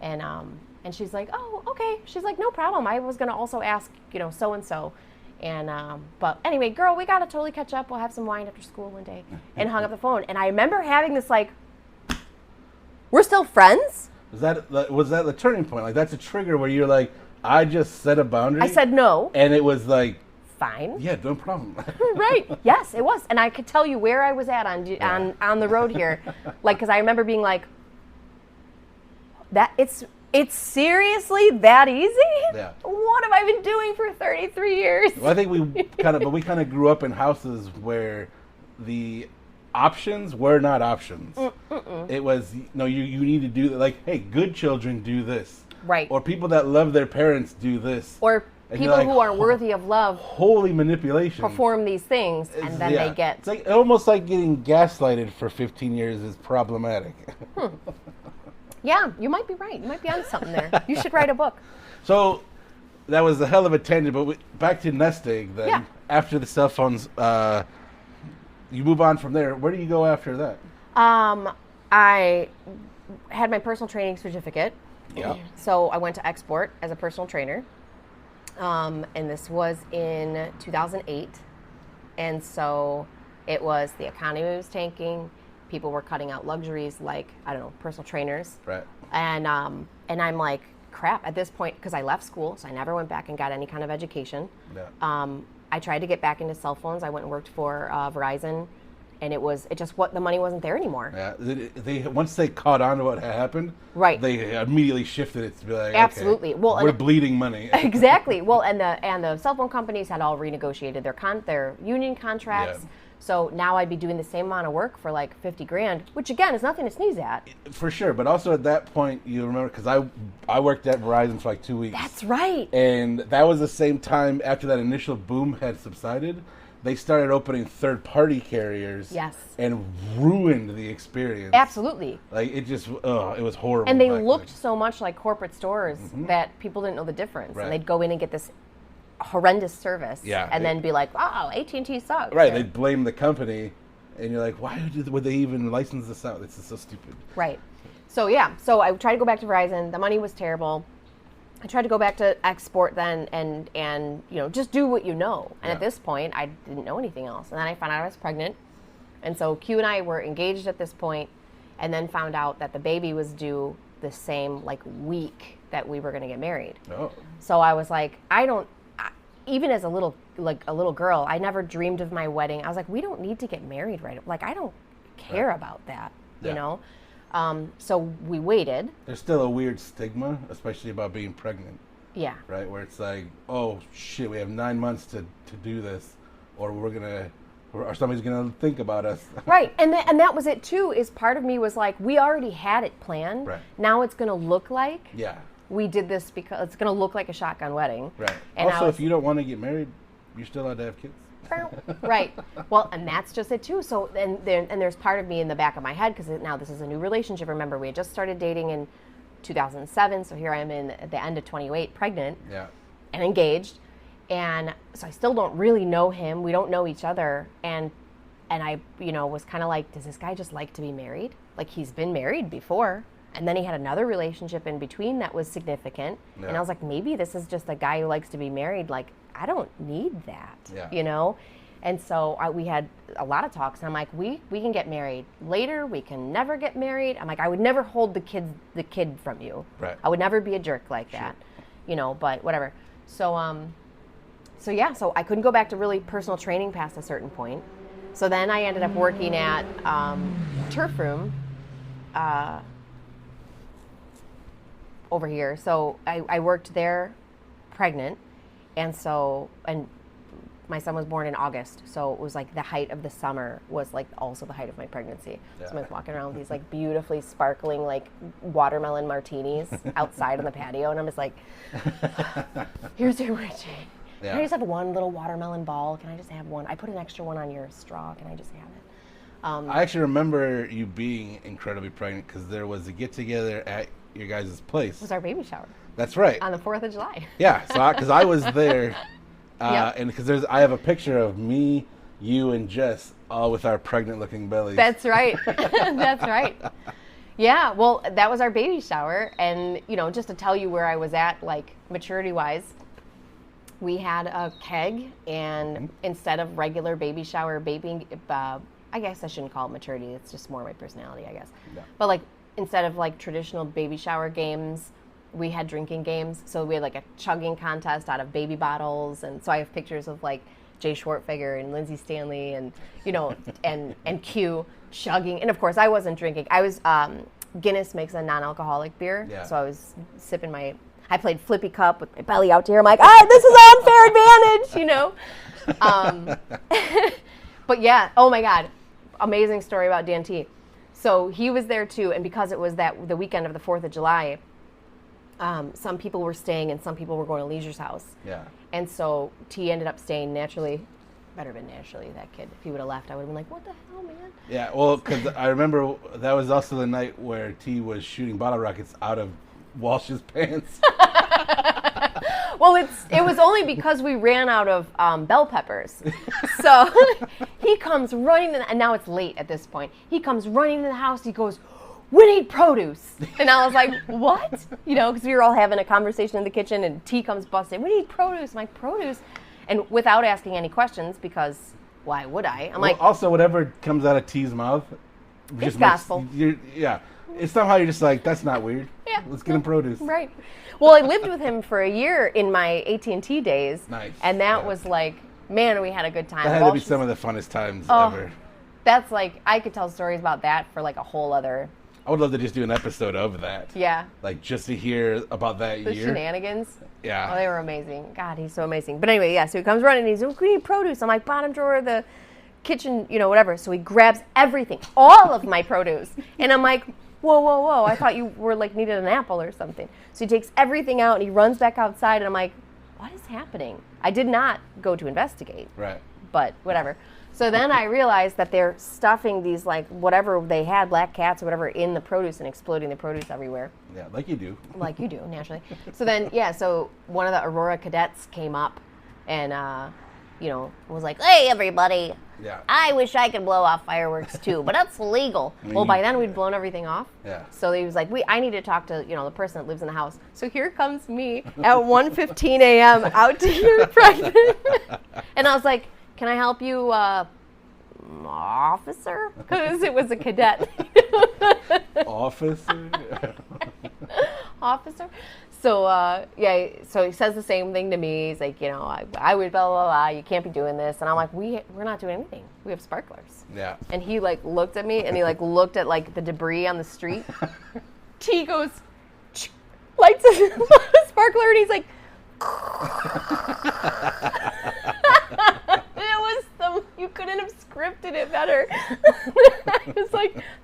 S2: And she's like, oh, okay. She's like, no problem. I was going to also ask, you know, so-and-so. And, but anyway, girl, we got to totally catch up. We'll have some wine after school one day. And hung up the phone. And I remember having this, like, we're still friends?
S1: Was that the turning point? Like, that's a trigger where you're like, I just set a boundary.
S2: I said no.
S1: And it was like,
S2: fine.
S1: Yeah, no problem.
S2: Right. Yes, it was. And I could tell you where I was at on the road here. Like, because I remember being like, that it's seriously that easy?
S1: Yeah.
S2: What have I been doing for 33 years?
S1: Well, I think we kind of grew up in houses where the options were not options. It was, no, you need to do, like, hey, good children do this.
S2: Right.
S1: Or people that love their parents do this.
S2: Or
S1: And
S2: people
S1: you're like,
S2: who are worthy of love
S1: holy manipulation.
S2: perform these things, and then they get...
S1: It's like almost like getting gaslighted for 15 years is problematic.
S2: Yeah, you might be right. You might be on something there. You should write a book.
S1: So that was a hell of a tangent, but back to nest egg then.
S2: Yeah.
S1: After the cell phones, you move on from there. Where do you go after that?
S2: I had my personal training certificate.
S1: Yeah.
S2: So I went to Export as a personal trainer. And this was in 2008. And so it was, the economy was tanking. People were cutting out luxuries like, I don't know, personal trainers.
S1: Right.
S2: And I'm like, crap, at this point, because I left school, so I never went back and got any kind of education.
S1: Yeah.
S2: I tried to get back into cell phones. I went and worked for Verizon, and the money wasn't there anymore.
S1: Yeah. They once they caught on to what had happened,
S2: right,
S1: they immediately shifted it to be like,
S2: absolutely.
S1: Okay,
S2: well,
S1: we're bleeding money.
S2: Exactly. Well, and the cell phone companies had all renegotiated their union contracts.
S1: Yeah.
S2: So now I'd be doing the same amount of work for like $50,000, which again is nothing to sneeze at.
S1: For sure, but also at that point, you remember, because I worked at Verizon for like 2 weeks.
S2: That's right.
S1: And that was the same time after that initial boom had subsided, they started opening third-party carriers.
S2: Yes.
S1: And ruined the experience.
S2: Absolutely.
S1: Like, it just, it was horrible.
S2: And they looked so much like corporate stores that people didn't know the difference.
S1: Right.
S2: And they'd go in and get this horrendous service,
S1: yeah,
S2: and then be like, "Oh, AT&T sucks."
S1: Right, they blame the company, and you're like, "Why would they even license this out? This is so stupid."
S2: Right. So I tried to go back to Verizon. The money was terrible. I tried to go back to Export then, and just do what you know. And at this point, I didn't know anything else. And then I found out I was pregnant, and so Q and I were engaged at this point, and then found out that the baby was due the same week that we were going to get married.
S1: Oh.
S2: So I was like, even as a little girl, I never dreamed of my wedding. I was like, we don't need to get married right. Like, I don't care about that, you know? So we waited.
S1: There's still a weird stigma, especially about being pregnant.
S2: Yeah.
S1: Right? Where it's like, oh, shit, we have 9 months to do this, or or somebody's going to think about us.
S2: Right. And that was it, too, is part of me was like, we already had it planned.
S1: Right.
S2: Now it's going to look like.
S1: Yeah.
S2: We did this because it's going to look like a shotgun wedding.
S1: Right.
S2: And
S1: also, if you don't want to get married, you're still allowed to have kids.
S2: Right. Well, and that's just it too. So, and there's part of me in the back of my head, because now this is a new relationship. Remember, we had just started dating in 2007, so here I am at the end of 28, pregnant, and engaged, and so I still don't really know him. We don't know each other, and I, was kind of like, does this guy just like to be married? Like, he's been married before. And then he had another relationship in between that was significant. Yeah. And I was like, maybe this is just a guy who likes to be married. Like, I don't need that, And so we had a lot of talks. And I'm like, we can get married later. We can never get married. I'm like, I would never hold the kid from you.
S1: Right.
S2: I would never be a jerk like that, but whatever. So I couldn't go back to really personal training past a certain point. So then I ended up working at Turf Room, over here. So I worked there pregnant, and my son was born in August, so it was like the height of the summer was like also the height of my pregnancy. Yeah. So I was walking around with these like beautifully sparkling like watermelon martinis outside on the patio, and I'm just like, here's your martini. Yeah. Can I just have one little watermelon ball? Can I just have one? I put an extra one on your straw. Can I just have it?
S1: I actually remember you being incredibly pregnant, because there was a get-together at your guys' place.
S2: It was our baby shower.
S1: That's right.
S2: On the 4th of July.
S1: Yeah, so because I was there,
S2: yep.
S1: And because I have a picture of me, you, and Jess all with our pregnant-looking bellies.
S2: That's right. That's right. Yeah, well, that was our baby shower, and just to tell you where I was at, like maturity-wise, we had a keg, and instead of regular baby shower baby, I guess I shouldn't call it maturity. It's just more my personality, I guess. Yeah. But like, instead of like traditional baby shower games, we had drinking games. So we had like a chugging contest out of baby bottles, and so I have pictures of like Jay Schwartfeger and Lindsay Stanley, and and Q chugging. And of course, I wasn't drinking. I was Guinness makes a non-alcoholic beer, so I was sipping I played Flippy Cup with my belly out to here. I'm like, this is unfair advantage, But yeah, oh my God, amazing story about Dent. So he was there too, and because it was the weekend of the 4th of July, Some people were staying and some people were going to Leisure's house.
S1: Yeah.
S2: And so T ended up staying naturally. Better been naturally, that kid. If he would have left, I would have been like, what the hell, man?
S1: Yeah, well, because I remember that was also the night where T was shooting bottle rockets out of Walsh's pants.
S2: Well, it was only because we ran out of bell peppers. So he comes running, and now it's late at this point. He comes running in the house. He goes, "We need produce." And I was like, what? You know, because we were all having a conversation in the kitchen, and T comes busting, "We need produce." I'm like, produce? And without asking any questions, because why would I? I'm like,
S1: also, whatever comes out of T's mouth,
S2: it's gospel.
S1: It's somehow you're just like, that's not weird.
S2: Yeah.
S1: Let's get him produce.
S2: Right. Well, I lived with him for a year in my AT&T days.
S1: Nice.
S2: And that was like, man, we had a good time.
S1: That had to be some of the funnest times ever.
S2: That's like, I could tell stories about that for like a whole other.
S1: I would love to just do an episode of that.
S2: Yeah.
S1: Like, just to hear about that
S2: The
S1: year.
S2: shenanigans.
S1: Yeah.
S2: Oh, they were amazing. God, he's so amazing. But anyway, yeah, so he comes running and he's like, "We need produce." I'm like, bottom drawer of the kitchen, you know, whatever. So he grabs everything, all of my produce. And I'm like, whoa, whoa, whoa. I thought you were like needed an apple or something. So he takes everything out and he runs back outside and I'm like, what is happening? I did not go to investigate.
S1: Right.
S2: But whatever. So then I realized that they're stuffing these, like, whatever they had, black cats or whatever, in the produce and exploding the produce everywhere.
S1: Yeah, like you do.
S2: Like you do, naturally. So then, yeah, so one of the Aurora cadets came up and, you know, was like, "Hey, everybody.
S1: Yeah.
S2: I wish I could blow off fireworks, too, but that's illegal." Well, by then we'd blown everything off.
S1: Yeah.
S2: So he was like, I need to talk to, you know, the person that lives in the house. So here comes me at 1:15 a.m. out to hear pregnant. And I was like, "Can I help you, officer?" Because it was a cadet.
S1: Officer?
S2: Officer. So, yeah, so he says the same thing to me. He's like, you know, I would blah, blah, blah, you can't be doing this. And I'm like, we're not doing anything. We have sparklers.
S1: Yeah.
S2: And he, like, looked at me, and he, like, looked at, like, the debris on the street. T goes, lights a sparkler, and he's like, you couldn't have scripted it better.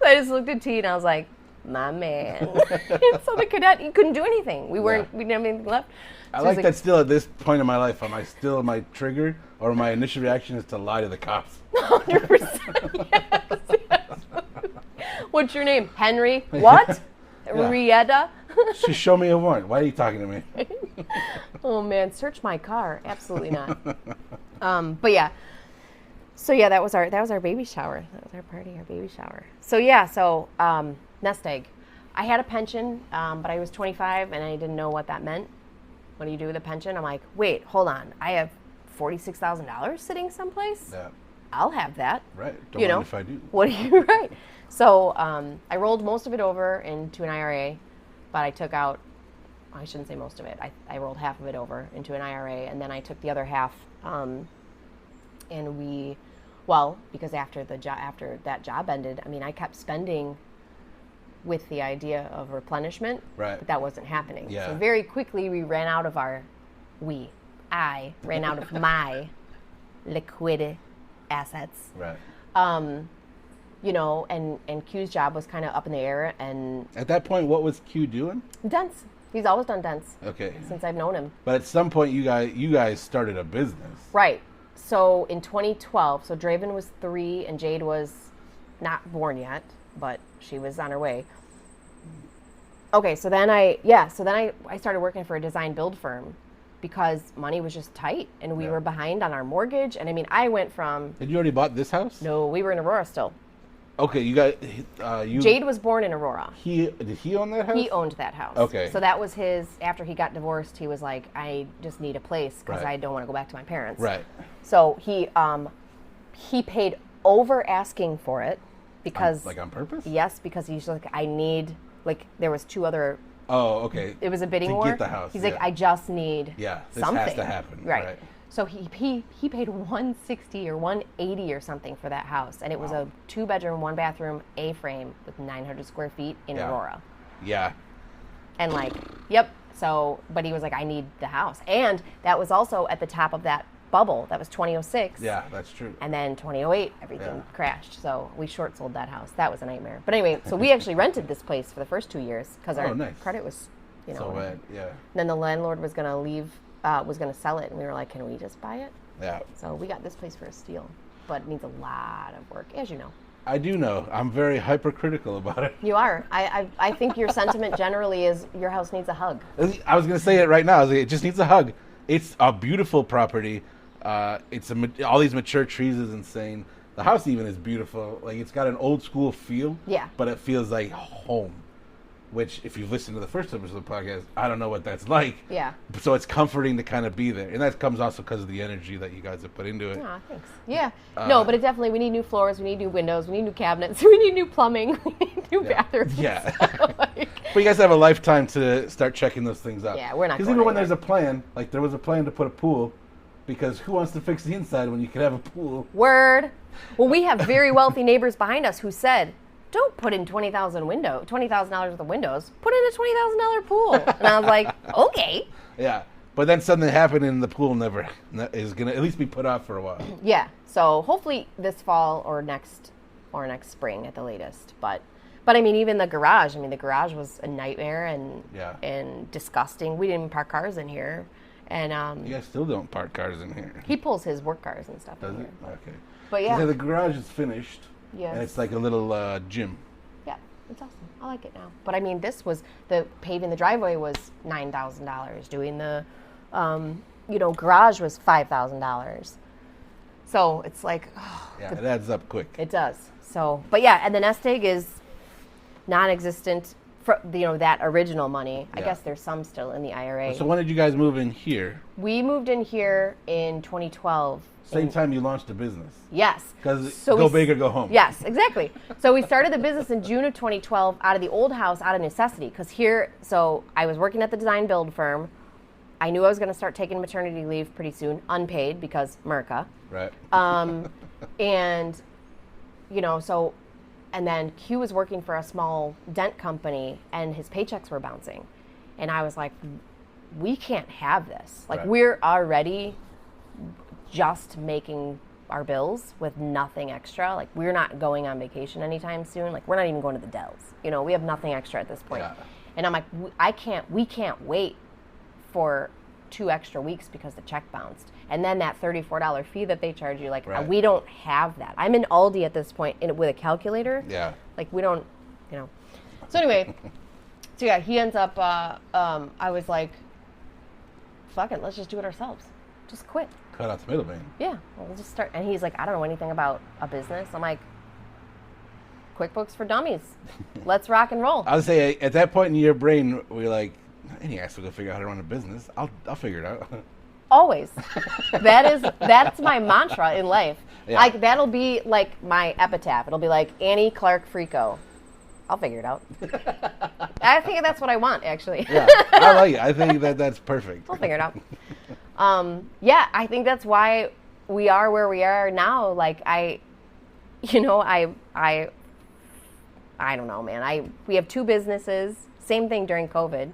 S2: I just looked at T, and I was like, my man. And so the cadet, he couldn't do anything. We didn't have anything left.
S1: I like that still at this point in my life. My trigger or my initial reaction is to lie to the cops.
S2: 100%. Yes. What's your name? Henry? What?
S1: Yeah.
S2: Rieta?
S1: Just show me a warrant. Why are you talking to me?
S2: Oh man, search my car. Absolutely not. But yeah. So yeah, that was our baby shower. That was our party, our baby shower. So yeah, nest egg. I had a pension, but I was 25 and I didn't know what that meant. What do you do with a pension? I'm like, wait, hold on. I have $46,000 sitting someplace?
S1: Yeah.
S2: I'll have that.
S1: Right. Don't mind if I do.
S2: What do you, right. So I rolled most of it over into an IRA, but I took out, I shouldn't say most of it. I rolled half of it over into an IRA, and then I took the other half, and because after that job ended, I mean, I kept spending with the idea of replenishment,
S1: right.
S2: But that wasn't happening.
S1: Yeah.
S2: So very quickly I ran out of my liquid assets.
S1: Right.
S2: You know, and Q's job was kind of up in the air. And
S1: at that point, what was Q doing?
S2: Dents. He's always done dents.
S1: Okay.
S2: Since I've known him.
S1: But at some point, you guys started a business.
S2: Right. So in 2012, so Draven was 3 and Jade was not born yet, but she was on her way. Okay, so then I started working for a design build firm because money was just tight and we were behind on our mortgage. And I mean, I went from...
S1: Had you already bought this house?
S2: No, we were in Aurora still.
S1: Okay, you got...
S2: Jade was born in Aurora.
S1: Did he own that house?
S2: He owned that house.
S1: Okay.
S2: So that was his... After he got divorced, he was like, I just need a place because I don't want to go back to my parents.
S1: Right.
S2: So he paid over asking for it because...
S1: Like on purpose?
S2: Yes, because he's like, I need... Like, there was 2 other...
S1: Oh, okay.
S2: It was a bidding war.
S1: To get the house.
S2: He's like, I just need
S1: this
S2: something.
S1: has to happen.
S2: Right. So he paid $160 or $180 or something for that house, and it was a 2-bedroom, 1-bathroom A-frame with 900 square feet in Aurora.
S1: Yeah.
S2: And like, yep. So, but he was like, I need the house, and that was also at the top of that bubble. That was 2006.
S1: Yeah, that's true.
S2: And then 2008, everything crashed. So we short sold that house. That was a nightmare. But anyway, so we actually rented this place for the first 2 years because our credit was you know.
S1: So bad, yeah.
S2: And then the landlord was going to leave, was going to sell it, and we were like, can we just buy it?
S1: Yeah.
S2: So we got this place for a steal, but it needs a lot of work, as you know.
S1: I do know. I'm very hypercritical about it.
S2: You are. I think your sentiment generally is your house needs a hug.
S1: I was going to say it right now. It just needs a hug. It's a beautiful property. All these mature trees is insane. The house even is beautiful. Like, it's got an old school feel.
S2: Yeah.
S1: But it feels like home. Which, if you've listened to the first episode of the podcast, I don't know what that's like.
S2: Yeah.
S1: So it's comforting to kind of be there. And that comes also because of the energy that you guys have put into it.
S2: Aw, thanks. Yeah. No, but it definitely, we need new floors, we need new windows, we need new cabinets, we need new plumbing, we need new bathrooms.
S1: Yeah.
S2: Like,
S1: But you guys have a lifetime to start checking those things out.
S2: Yeah, we're not
S1: Because
S2: going
S1: even when
S2: anywhere.
S1: there's a plan, like there was a plan to put a pool, because who wants to fix the inside when you could have a pool?
S2: word. Well, we have very wealthy neighbors behind us who said, don't put in $20,000 worth of windows. Put in a $20,000 pool. And I was like, okay.
S1: Yeah. But then something happened and the pool never is going to at least be put off for a while.
S2: Yeah. So hopefully this fall or next spring at the latest. But I mean, even the garage was a nightmare and disgusting. We didn't even park cars in here. And
S1: You guys still don't park cars in here.
S2: he pulls his work cars and stuff
S1: Does
S2: in
S1: it?
S2: here.
S1: Okay.
S2: But yeah.
S1: So the garage is finished.
S2: Yes.
S1: And it's like a little gym.
S2: Yeah, it's awesome. I like it now. But I mean, this was paving the driveway was $9,000. Doing the, garage was $5,000. So it's like,
S1: It adds up quick.
S2: it does. So, but yeah, and the nest egg is non-existent for that original money. I
S1: Yeah.
S2: guess there's some still in the IRA.
S1: So when did you guys move in here?
S2: We moved in here in 2012.
S1: Same time you launched a business.
S2: Yes.
S1: Because go big or go home.
S2: Yes, exactly. So we started the business in June of 2012 out of the old house, out of necessity. Because so I was working at the design build firm. I knew I was going to start taking maternity leave pretty soon, unpaid because America.
S1: Right.
S2: And, and then Q was working for a small Dent company and his paychecks were bouncing. And I was like, we can't have this. Like,
S1: Right.
S2: we're already just making our bills with nothing extra. Like, we're not going on vacation anytime soon. Like, we're not even going to the Dells. We have nothing extra at this point.
S1: Yeah.
S2: And I'm like, we can't wait for 2 extra weeks because the check bounced. And then that $34 fee that they charge you, like,
S1: Right.
S2: we don't have that. I'm in Aldi at this point with a calculator.
S1: Yeah.
S2: Like, we don't, So anyway, he ends up, I was like, fuck it, let's just do it ourselves. Just quit.
S1: Cut out the middleman.
S2: Yeah, we'll just start. And he's like, I don't know anything about a business. I'm like, QuickBooks for Dummies. Let's rock and roll.
S1: I would say at that point in your brain, we're like, any ass will go figure out how to run a business. I'll figure it out.
S2: Always. That's my mantra in life.
S1: Yeah.
S2: Like, that'll be like my epitaph. It'll be like Annie Clark Frico. I'll figure it out. I think that's what I want, actually.
S1: Yeah, I like it. I think that's perfect.
S2: I'll figure it out. I think that's why we are where we are now. Like, I don't know, man. We have 2 businesses. Same thing during COVID.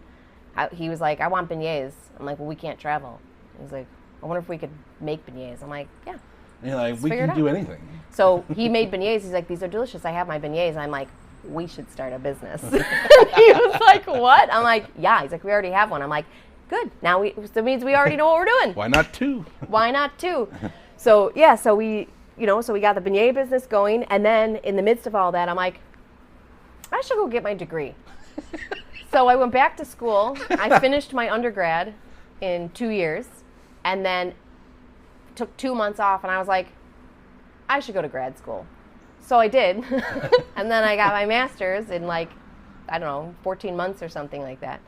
S2: He was like, I want beignets. I'm like, well, we can't travel. He's like, I wonder if we could make beignets. I'm like, yeah.
S1: And you're like, we
S2: figure it
S1: can do
S2: out.
S1: anything.
S2: So he made beignets. He's like, these are delicious. I have my beignets. I'm like, we should start a business. He was like, what? I'm like, yeah. He's like, we already have one. I'm like, good. Now that means we already know what we're doing.
S1: Why not 2?
S2: Why not 2? So yeah, so we got the beignet business going, and then in the midst of all that, I'm like, I should go get my degree. So I went back to school. I finished my undergrad in 2 years, and then took 2 months off, and I was like, I should go to grad school. So I did, and then I got my master's in 14 months or something like that.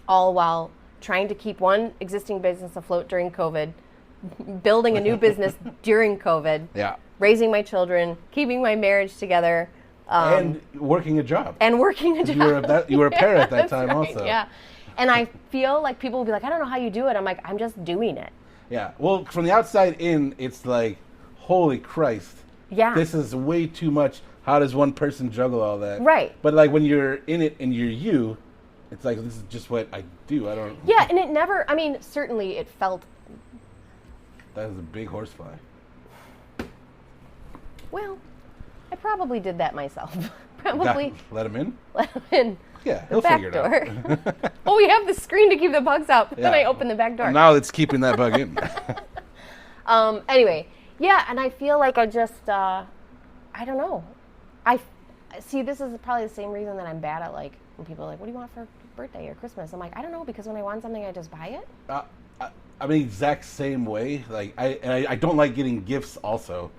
S2: All while trying to keep one existing business afloat during COVID, building a new business during COVID,
S1: Yeah.
S2: raising my children, keeping my marriage together,
S1: And working a job.
S2: and working a job.
S1: You were a parent at that
S2: That's
S1: time
S2: right,
S1: also.
S2: Yeah. And I feel like people will be like, I don't know how you do it. I'm like, I'm just doing it.
S1: Yeah. Well, from the outside in, it's like, holy Christ.
S2: Yeah.
S1: This is way too much. How does one person juggle all that?
S2: Right.
S1: But like when you're in it and you're you, it's like, this is just what I do. I don't.
S2: Yeah, and it never, certainly it felt,
S1: That is a big horsefly.
S2: well, I probably did that myself. probably
S1: let him in.
S2: let him in.
S1: Yeah,
S2: The
S1: he'll
S2: back
S1: figure
S2: door.
S1: it out.
S2: Oh, we have the screen to keep the bugs out.
S1: Yeah.
S2: Then I open the back door.
S1: Now it's keeping that bug in.
S2: Anyway, yeah, and I feel like I just, I don't know. See, this is probably the same reason that I'm bad at, like, when people are like, what do you want for birthday or Christmas? I'm like, I don't know, because when I want something, I just buy it.
S1: I'm the exact same way. Like, I don't like getting gifts also.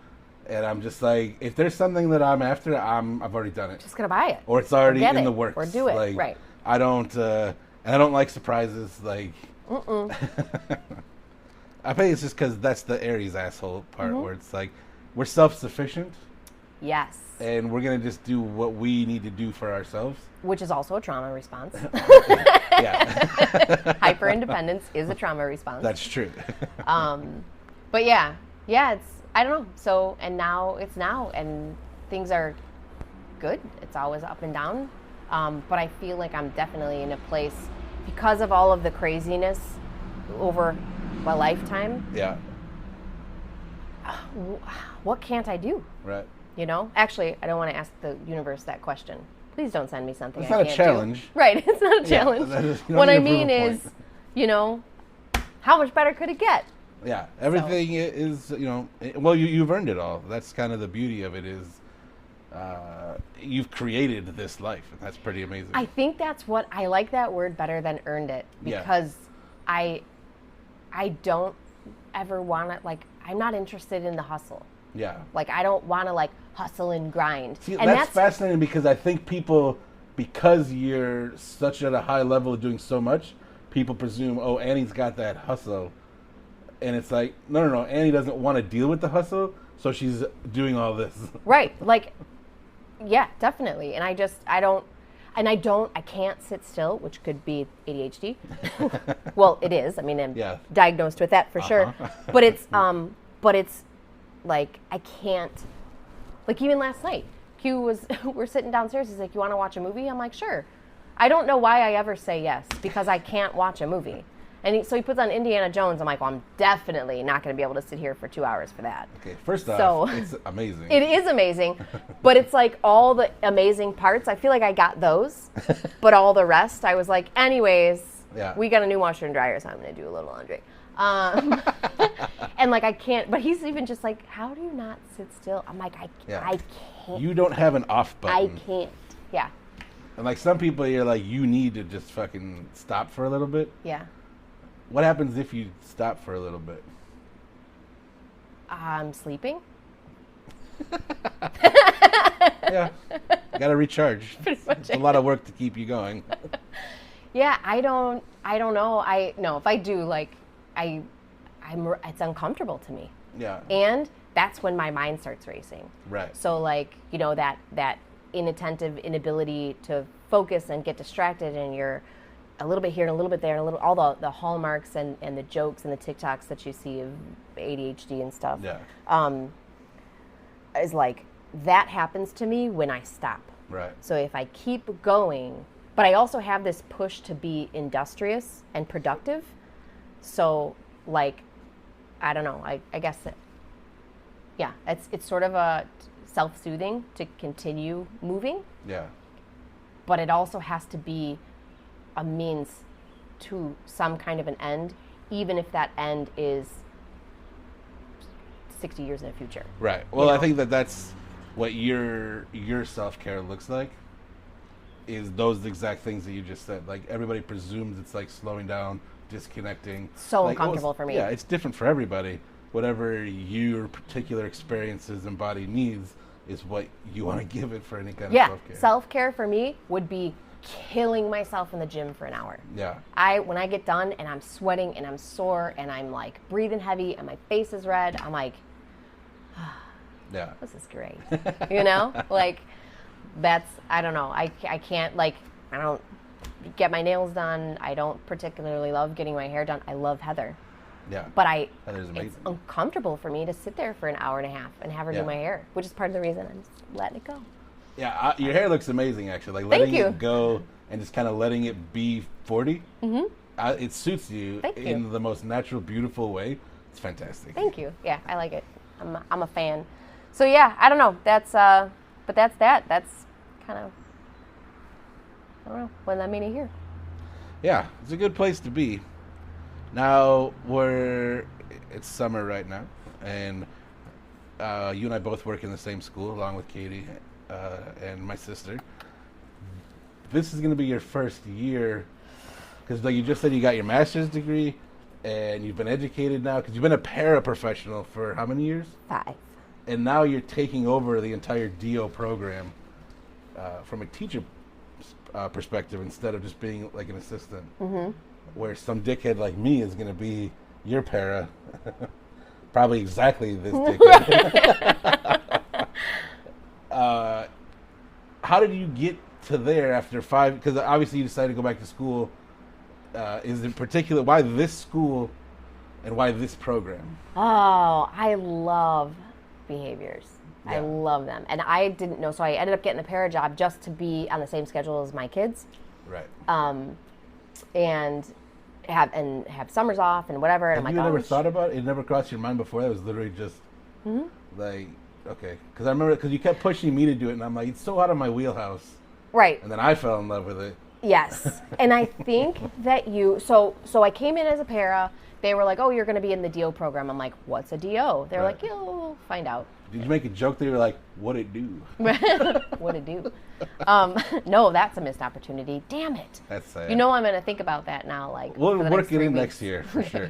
S1: And I'm just like, if there's something that I'm after, I've already done it.
S2: Just gonna buy it.
S1: Or it's already
S2: Get
S1: in
S2: it,
S1: the works.
S2: or do it,
S1: like,
S2: right.
S1: I don't, and I don't like surprises. Like, I think it's just because that's the Aries asshole part where it's like, we're self-sufficient.
S2: Yes.
S1: And we're going to just do what we need to do for ourselves.
S2: Which is also a trauma response.
S1: Yeah.
S2: Hyper independence is a trauma response.
S1: That's true.
S2: But yeah, it's, I don't know. So, and now it's now, and things are good. It's always up and down. But I feel like I'm definitely in a place, because of all of the craziness over my lifetime.
S1: Yeah.
S2: What can't I do?
S1: Right.
S2: You know? Actually, I don't want to ask the universe that question. Please don't send me something
S1: It's
S2: I
S1: not
S2: can't
S1: a challenge.
S2: do. Right, it's not a challenge.
S1: Yeah,
S2: what I mean is, you know, how much better could it get?
S1: Yeah, everything is, you know, well, you've earned it all. That's kind of the beauty of it is you've created this life, and that's pretty amazing.
S2: I think that's what, I like that word better than earned it, because I don't ever want to, like, I'm not interested in the hustle.
S1: Yeah.
S2: Like, I don't want to, like, hustle and grind.
S1: See,
S2: and
S1: that's fascinating, because I think people, because you're such at a high level of doing so much, people presume, oh, Annie's got that hustle. And it's like, no, Annie doesn't want to deal with the hustle, so she's doing all this.
S2: Right. Like, yeah, definitely. And I can't sit still, which could be ADHD. Well, it is. I mean, I'm diagnosed with that for sure. But it's like, I can't, like, even last night, we're sitting downstairs. He's like, you want to watch a movie? I'm like, sure. I don't know why I ever say yes, because I can't watch a movie. And so he puts on Indiana Jones. I'm like, well, I'm definitely not going to be able to sit here for 2 hours for that.
S1: Okay, first off, it's amazing.
S2: It is amazing, but it's like all the amazing parts, I feel like I got those, but all the rest, I was like, anyways, we got a new washer and dryer, so I'm going to do a little laundry. And like, I can't, but he's even just like, how do you not sit still? I'm like, I can't.
S1: You don't have an off button.
S2: I can't. Yeah.
S1: And like, some people, you're like, you need to just fucking stop for a little bit.
S2: Yeah.
S1: What happens if you stop for a little bit?
S2: I'm sleeping.
S1: Yeah. Got to recharge. It's a lot of work to keep you going.
S2: Yeah, I don't know. If I do, like, it's uncomfortable to me.
S1: Yeah.
S2: And that's when my mind starts racing.
S1: Right.
S2: So, like, you know, that inattentive inability to focus and get distracted, and you're a little bit here and a little bit there, and all the hallmarks and the jokes and the TikToks that you see of ADHD and stuff.
S1: Yeah.
S2: Is like, that happens to me when I stop.
S1: Right.
S2: So if I keep going, but I also have this push to be industrious and productive. So, like, I don't know, I guess it's sort of a self-soothing to continue moving.
S1: Yeah.
S2: But it also has to be a means to some kind of an end, even if that end is 60 years in the future.
S1: Right. Well, I think that's what your self-care looks like, is those exact things that you just said. Like, everybody presumes it's like slowing down, disconnecting.
S2: So
S1: like,
S2: uncomfortable for me.
S1: Yeah, it's different for everybody. Whatever your particular experiences and body needs is what you want to give it for any kind of self-care.
S2: Yeah, self-care for me would be killing myself in the gym for an hour.
S1: Yeah.
S2: When I get done and I'm sweating and I'm sore and I'm like breathing heavy and my face is red, I'm like,
S1: yeah,
S2: this is great. You know, like, that's, I don't know. I can't, like, I don't get my nails done. I don't particularly love getting my hair done. I love Heather.
S1: Yeah.
S2: But
S1: Heather's amazing.
S2: it's uncomfortable for me to sit there for an hour and a half and have her do my hair, which is part of the reason I'm just letting it go.
S1: Yeah, your hair looks amazing, actually. Like, letting it go and just kind of letting it be 40. Mm-hmm. It suits you in the most natural, beautiful way. It's fantastic.
S2: Thank you. Yeah, I like it. I'm a fan. So yeah, I don't know. That's but that's that. That's kind of, I don't know, what that mean here.
S1: Yeah, it's a good place to be. Now, it's summer right now, and you and I both work in the same school, along with Katie and my sister. This is going to be your first year, because like you just said, you got your master's degree, and you've been educated now, because you've been a paraprofessional for how many years?
S2: 5.
S1: And now you're taking over the entire DO program from a teacher perspective instead of just being like an assistant.
S2: Mm-hmm.
S1: Where some dickhead like me is going to be your para. Probably exactly this dickhead. How did you get to there after 5? Because obviously you decided to go back to school. Is in particular, why this school and why this program?
S2: Oh, I love behaviors.
S1: Yeah.
S2: I love them. And I didn't know, so I ended up getting a para job just to be on the same schedule as my kids.
S1: Right.
S2: And have summers off and whatever. And
S1: Have you never thought about it? It never crossed your mind before? That was literally just like, okay. Because I remember, because you kept pushing me to do it, and I'm like, it's so out of my wheelhouse.
S2: Right.
S1: And then I fell in love with it.
S2: Yes. And I think that so I came in as a para. They were like, oh, you're going to be in the DO program. I'm like, what's a DO? They're like, you'll find out.
S1: Did you make a joke that you were like, what it do?
S2: What it do? No, that's a missed opportunity. Damn it.
S1: That's sad.
S2: You know I'm going to think about that now. Like,
S1: we'll
S2: for the
S1: work
S2: next
S1: it
S2: 3
S1: in
S2: weeks.
S1: next year, for sure.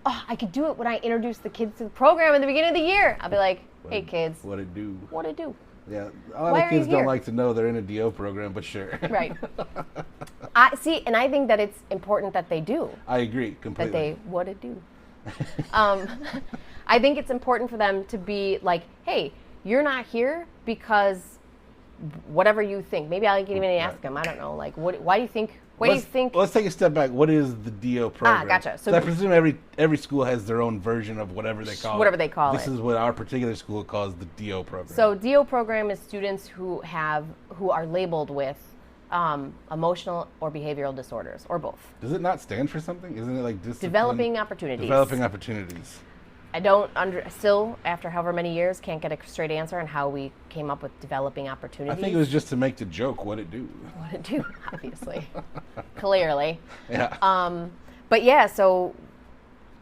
S2: Oh, I could do it when I introduce the kids to the program at the beginning of the year. I'll be like, hey, kids.
S1: What it do?
S2: What it do?
S1: Yeah, a lot of kids don't like to know they're in a DO program, but sure.
S2: Right. I see, and I think that it's important that they do.
S1: I agree completely.
S2: That they what it do. I think it's important for them to be like, hey, you're not here because whatever you think. Maybe I can even ask them. I don't know. Like, why do you think? What do you think?
S1: Let's take a step back. What is the DO program?
S2: Gotcha.
S1: So I presume every school has their own version of whatever they call it.
S2: Whatever they call it.
S1: This is what our particular school calls the DO program.
S2: So DO program is students who are labeled with emotional or behavioral disorders, or both.
S1: Does it not stand for something? Isn't it like
S2: Developing opportunities.
S1: Developing opportunities.
S2: I don't still, after however many years, can't get a straight answer on how we came up with developing opportunities.
S1: I think it was just to make the joke, what it do.
S2: What it do, obviously. Clearly.
S1: Yeah.
S2: But yeah, so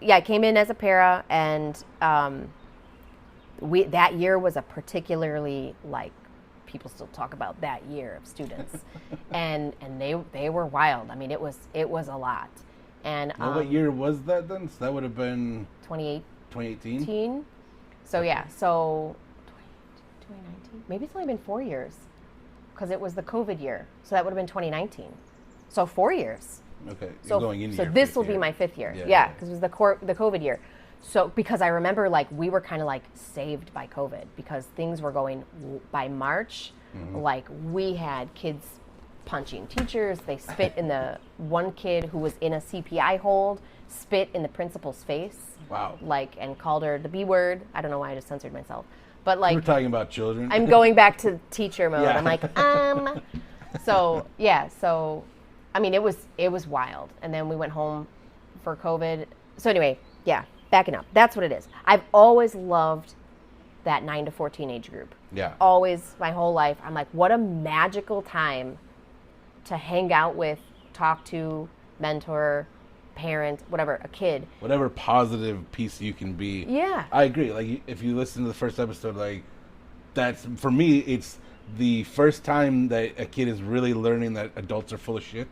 S2: I came in as a para, and that year was a particularly, like, people still talk about that year of students. and they were wild. I mean, it was a lot. And
S1: what year was that then? So that would have been 2018?
S2: So yeah, so 2019. Maybe it's only been 4 years, because it was the COVID year. So that would have been 2019. So 4 years.
S1: Okay,
S2: So
S1: going into
S2: so
S1: your
S2: this
S1: fifth
S2: will
S1: year.
S2: be my 5th year.
S1: Yeah,
S2: Yeah, because it was the COVID year. So because I remember, like, we were kind of like saved by COVID, because things were going by March. Like, we had kids punching teachers. They spit in the one kid who was in a CPI hold, spit in the principal's face.
S1: Wow.
S2: Like, and called her the B word. I don't know why I just censored myself. But like,
S1: We're talking about children.
S2: I'm going back to teacher mode.
S1: Yeah.
S2: I'm like, So yeah, so I mean, it was wild. And then we went home for COVID. So anyway, yeah, backing up. That's what it is. I've always loved that 9 to 14 age group.
S1: Yeah.
S2: Always, my whole life. I'm like, what a magical time to hang out with, talk to, mentor, parent, whatever, a kid.
S1: Whatever positive piece you can be.
S2: Yeah.
S1: I agree. Like, if you listen to the first episode, like, that's, for me, it's the first time that a kid is really learning that adults are full of shit.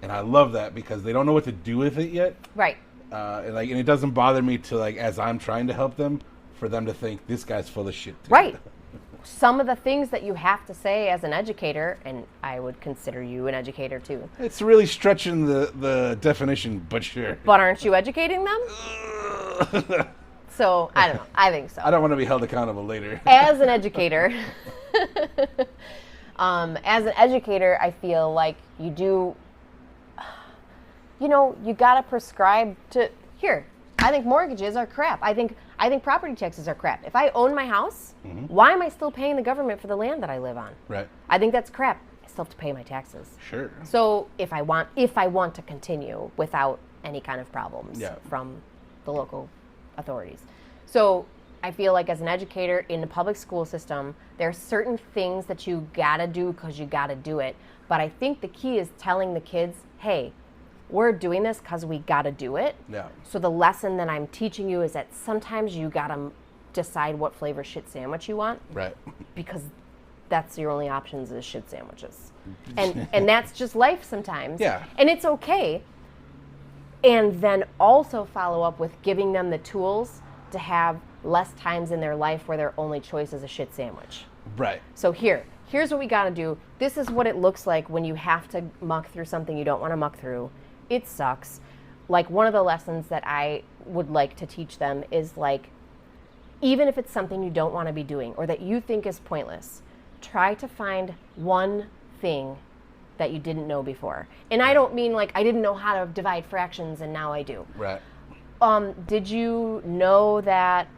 S1: And I love that, because they don't know what to do with it yet.
S2: Right.
S1: And it doesn't bother me to, like, as I'm trying to help them, for them to think this guy's full of shit too.
S2: Right. Some of the things that you have to say as an educator, and I would consider you an educator too.
S1: It's really stretching the definition, but sure.
S2: But aren't you educating them? So, I don't know. I think so.
S1: I don't want to be held accountable later.
S2: As an educator, I feel like you do, you got to prescribe to, here, I think mortgages are crap. I think property taxes are crap. If I own my house, why am I still paying the government for the land that I live on?
S1: Right.
S2: I think that's crap. I still have to pay my taxes.
S1: Sure.
S2: So if I want to continue without any kind of problems
S1: Yeah.
S2: from the local authorities. So I feel like as an educator in the public school system, there are certain things that you gotta do because you gotta do it. But I think the key is telling the kids, hey, we're doing this because we gotta do it.
S1: Yeah.
S2: So the lesson that I'm teaching you is that sometimes you gotta decide what flavor shit sandwich you want.
S1: Right.
S2: Because that's your only options is shit sandwiches. And that's just life sometimes.
S1: Yeah.
S2: And it's okay. And then also follow up with giving them the tools to have less times in their life where their only choice is a shit sandwich.
S1: Right.
S2: So here's what we got to do. This is what it looks like when you have to muck through something you don't want to muck through. It sucks. Like, one of the lessons that I would like to teach them is, like, even if it's something you don't want to be doing or that you think is pointless, try to find one thing that you didn't know before. And I don't mean like I didn't know how to divide fractions and now I do.
S1: Right.
S2: Did you know that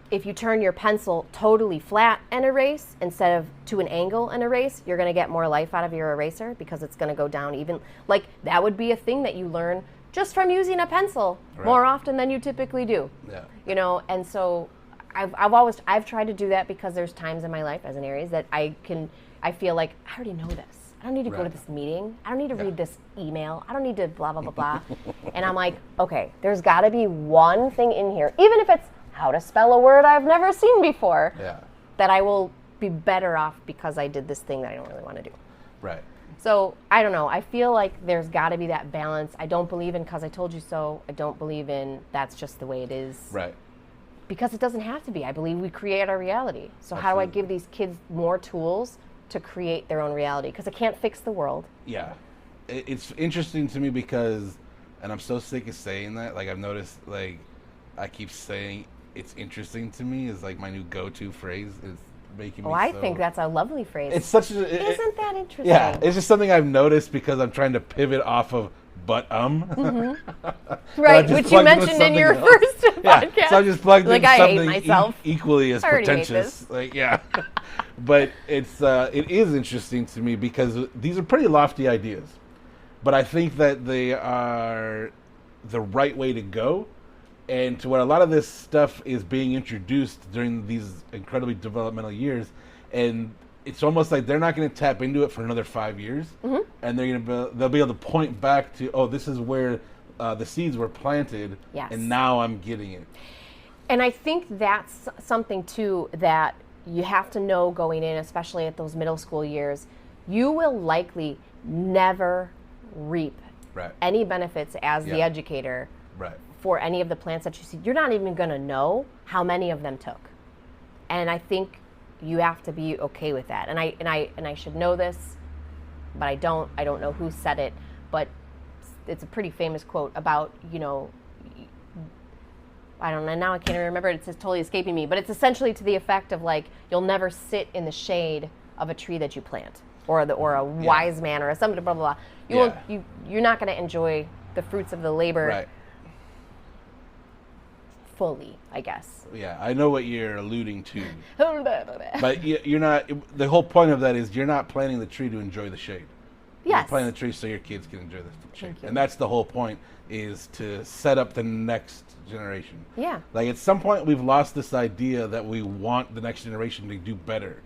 S2: if you turn your pencil totally flat and erase instead of to an angle and erase, you're going to get more life out of your eraser because it's going to go down even? Like, that would be a thing that you learn just from using a pencil more often than you typically do.
S1: Yeah.
S2: You know, and so I've tried to do that because there's times in my life as an Aries that I feel like I already know this. I don't need to go to this meeting. I don't need to read this email. I don't need to blah, blah, blah, blah. And I'm like, okay, there's got to be one thing in here, even if it's how to spell a word I've never seen before, that I will be better off because I did this thing that I don't really want to do.
S1: Right.
S2: So, I don't know. I feel like there's got to be that balance. I don't believe in because I told you so. I don't believe in that's just the way it is.
S1: Right.
S2: Because it doesn't have to be. I believe we create our reality. So how do I give these kids more tools to create their own reality? Because I can't fix the world.
S1: Yeah. It's interesting to me because, and I'm so sick of saying that, like, I've noticed, like, I keep saying it's interesting to me is like my new go-to phrase. Is making me
S2: I think that's a lovely phrase.
S1: It's such a...
S2: Isn't that interesting?
S1: Yeah, it's just something I've noticed because I'm trying to pivot off of
S2: Right, which you mentioned in your first podcast.
S1: So I just plugged
S2: like,
S1: in
S2: I
S1: something
S2: hate myself.
S1: Equally as
S2: I already hate
S1: pretentious.
S2: this.
S1: Like, yeah. But it is interesting to me because these are pretty lofty ideas. But I think that they are the right way to go. And to where a lot of this stuff is being introduced during these incredibly developmental years. And it's almost like they're not going to tap into it for another 5 years. And they'll be able to point back to, oh, this is where the seeds were planted.
S2: Yes.
S1: And now I'm getting it.
S2: And I think that's something, too, that you have to know going in, especially at those middle school years. You will likely never reap any benefits as the educator for any of the plants that you see. You're not even going to know how many of them took. And I think you have to be okay with that. And I should know this, but I don't know who said it, but it's a pretty famous quote about, you know, I don't know, now I can't even remember it. It's just totally escaping me, but it's essentially to the effect of, like, you'll never sit in the shade of a tree that you plant, or a wise man, or somebody, blah, blah, blah. You're not going to enjoy the fruits of the labor fully, I guess.
S1: Yeah, I know what you're alluding to. But you're not, the whole point of that is you're not planting the tree to enjoy the shade. You're planting the tree so your kids can enjoy the shade. And that's the whole point, is to set up the next generation.
S2: Yeah.
S1: Like, at some point we've lost this idea that we want the next generation to do better.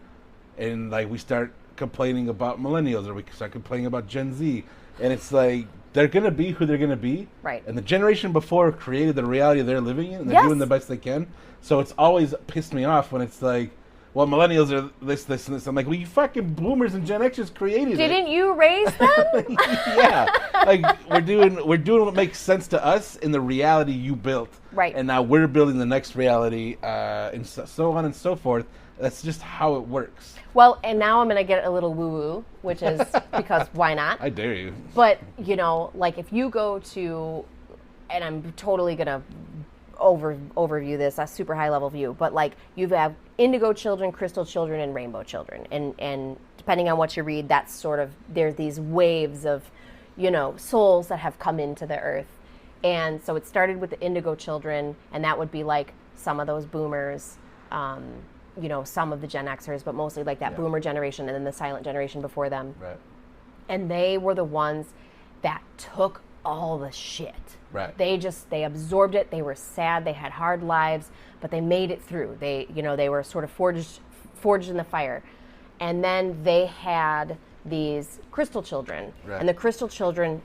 S1: And, like, we start complaining about millennials, or we start complaining about Gen Z. And it's like, they're going to be who they're going to be. Right. And the generation before created the reality they're living in, and they're doing the best they can. So it's always pissed me off when it's like, well, millennials are this, and this. I'm like, well, you fucking boomers and Gen Xers created it.
S2: Didn't you raise them?
S1: Yeah. Like, we're doing what makes sense to us in the reality you built. Right. And now we're building the next reality, and so on and so forth. That's just how it works.
S2: Well, and now I'm going to get a little woo-woo, which is because why not?
S1: I dare you.
S2: But, you know, like, if you go to, and I'm totally going to overview this, a super high level view, but, like, you have indigo children, crystal children, and rainbow children. And depending on what you read, that's sort of, there's these waves of, you know, souls that have come into the earth. And so it started with the indigo children, and that would be like some of those boomers, you know, some of the Gen Xers, but mostly like that boomer generation and then the silent generation before them. Right. And they were the ones that took all the shit.
S1: Right.
S2: They absorbed it. They were sad. They had hard lives, but they made it through. They were sort of forged in the fire. And then they had these crystal children.
S1: Right.
S2: And the crystal children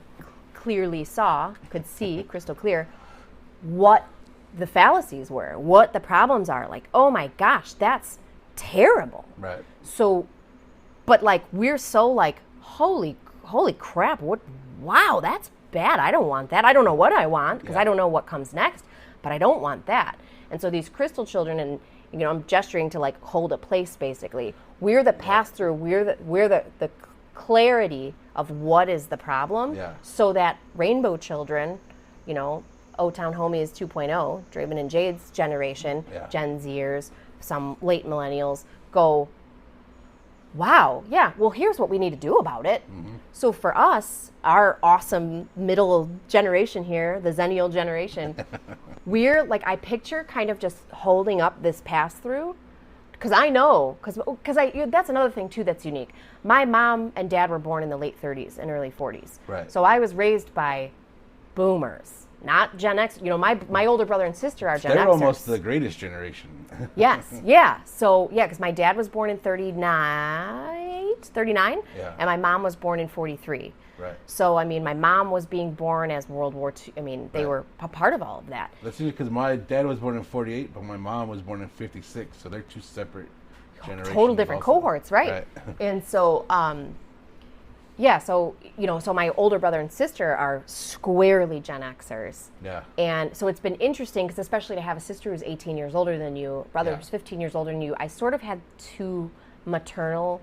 S2: clearly could see crystal clear what the fallacies were, what the problems are. Like, oh my gosh, that's terrible.
S1: Right.
S2: So, but like, we're so like, holy crap, wow, that's bad. I don't want that. I don't know what I want because I don't know what comes next, but I don't want that. And so these crystal children, and I'm gesturing to like hold a place basically. We're the pass through. We're the clarity of what is the problem.
S1: Yeah.
S2: So that rainbow children, O-Town Homies 2.0, Draven and Jade's generation, Gen Zers, some late millennials go, wow, yeah, well, here's what we need to do about it. Mm-hmm. So for us, our awesome middle generation here, the Zennial generation, we're like, I picture kind of just holding up this pass-through, because I know, because that's another thing, too, that's unique. My mom and dad were born in the late 30s and early 40s.
S1: Right.
S2: So I was raised by boomers. Not Gen X. My older brother and sister are Gen Xers.
S1: They're almost the greatest generation.
S2: Yes, yeah. So, because my dad was born in 39, and my mom was born in 43.
S1: Right.
S2: So, my mom was being born as World War II. They were a part of all of that.
S1: That's because my dad was born in 48, but my mom was born in 56, so they're two separate generations.
S2: Total different
S1: also.
S2: cohorts, right? And so, so my older brother and sister are squarely Gen Xers.
S1: Yeah.
S2: And so it's been interesting, because especially to have a sister who's 18 years older than you, brother who's 15 years older than you, I sort of had two maternal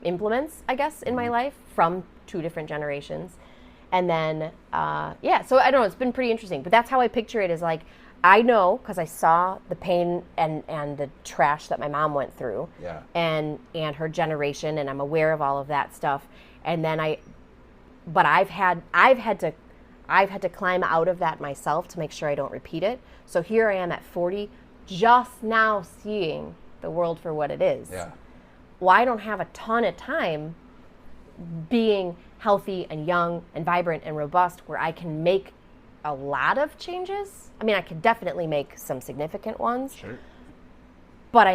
S2: implements, I guess, in my life from two different generations. And then, so I don't know, it's been pretty interesting. But that's how I picture it, is like, I know, because I saw the pain and the trash that my mom went through, and her generation, and I'm aware of all of that stuff. And then I've had to climb out of that myself to make sure I don't repeat it. So here I am at 40, just now seeing the world for what it is.
S1: Yeah.
S2: Well, I don't have a ton of time being healthy and young and vibrant and robust where I can make a lot of changes. I could definitely make some significant ones.
S1: Sure.
S2: But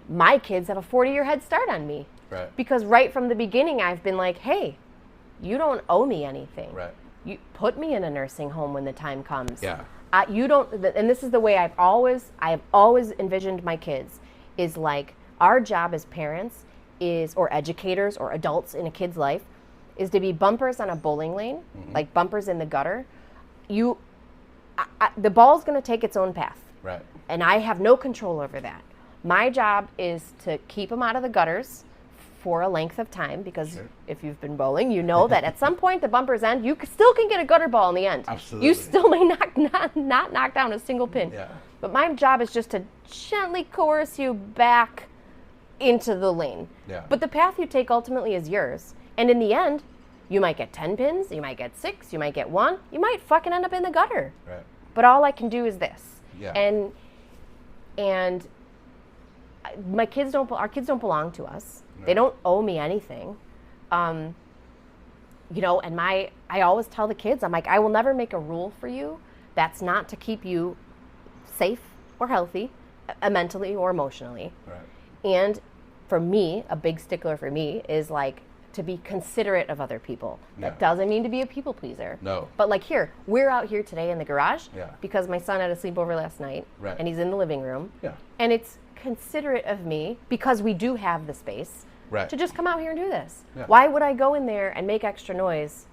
S2: my kids have a 40-year head start on me.
S1: Right.
S2: Because right from the beginning, I've been like, hey, you don't owe me anything.
S1: Right.
S2: You put me in a nursing home when the time comes.
S1: Yeah.
S2: You don't, and this is the way I've always envisioned my kids, is like, our job as parents or educators or adults in a kid's life, is to be bumpers on a bowling lane, like bumpers in the gutter. The ball's going to take its own path.
S1: Right.
S2: And I have no control over that. My job is to keep them out of the gutters for a length of time, because if you've been bowling, you know that at some point the bumpers end, you still can get a gutter ball in the end.
S1: Absolutely.
S2: You still may not knock down a single pin.
S1: Yeah.
S2: But my job is just to gently coerce you back into the lane.
S1: Yeah.
S2: But the path you take ultimately is yours. And in the end, you might get 10 pins, you might get 6, you might get 1, you might fucking end up in the gutter.
S1: Right.
S2: But all I can do is this.
S1: Yeah.
S2: And our kids don't belong to us.
S1: Right.
S2: They don't owe me anything. And I always tell the kids, I'm like, I will never make a rule for you that's not to keep you safe or healthy, mentally or emotionally.
S1: Right.
S2: And for me, a big stickler for me is like, to be considerate of other people. That doesn't mean to be a people pleaser.
S1: No.
S2: But like we're out here today in the garage because my son had a sleepover last night, and he's in the living room.
S1: Yeah.
S2: And it's considerate of me, because we do have the space, to just come out here and do this. Yeah. Why would I go in there and make extra noise?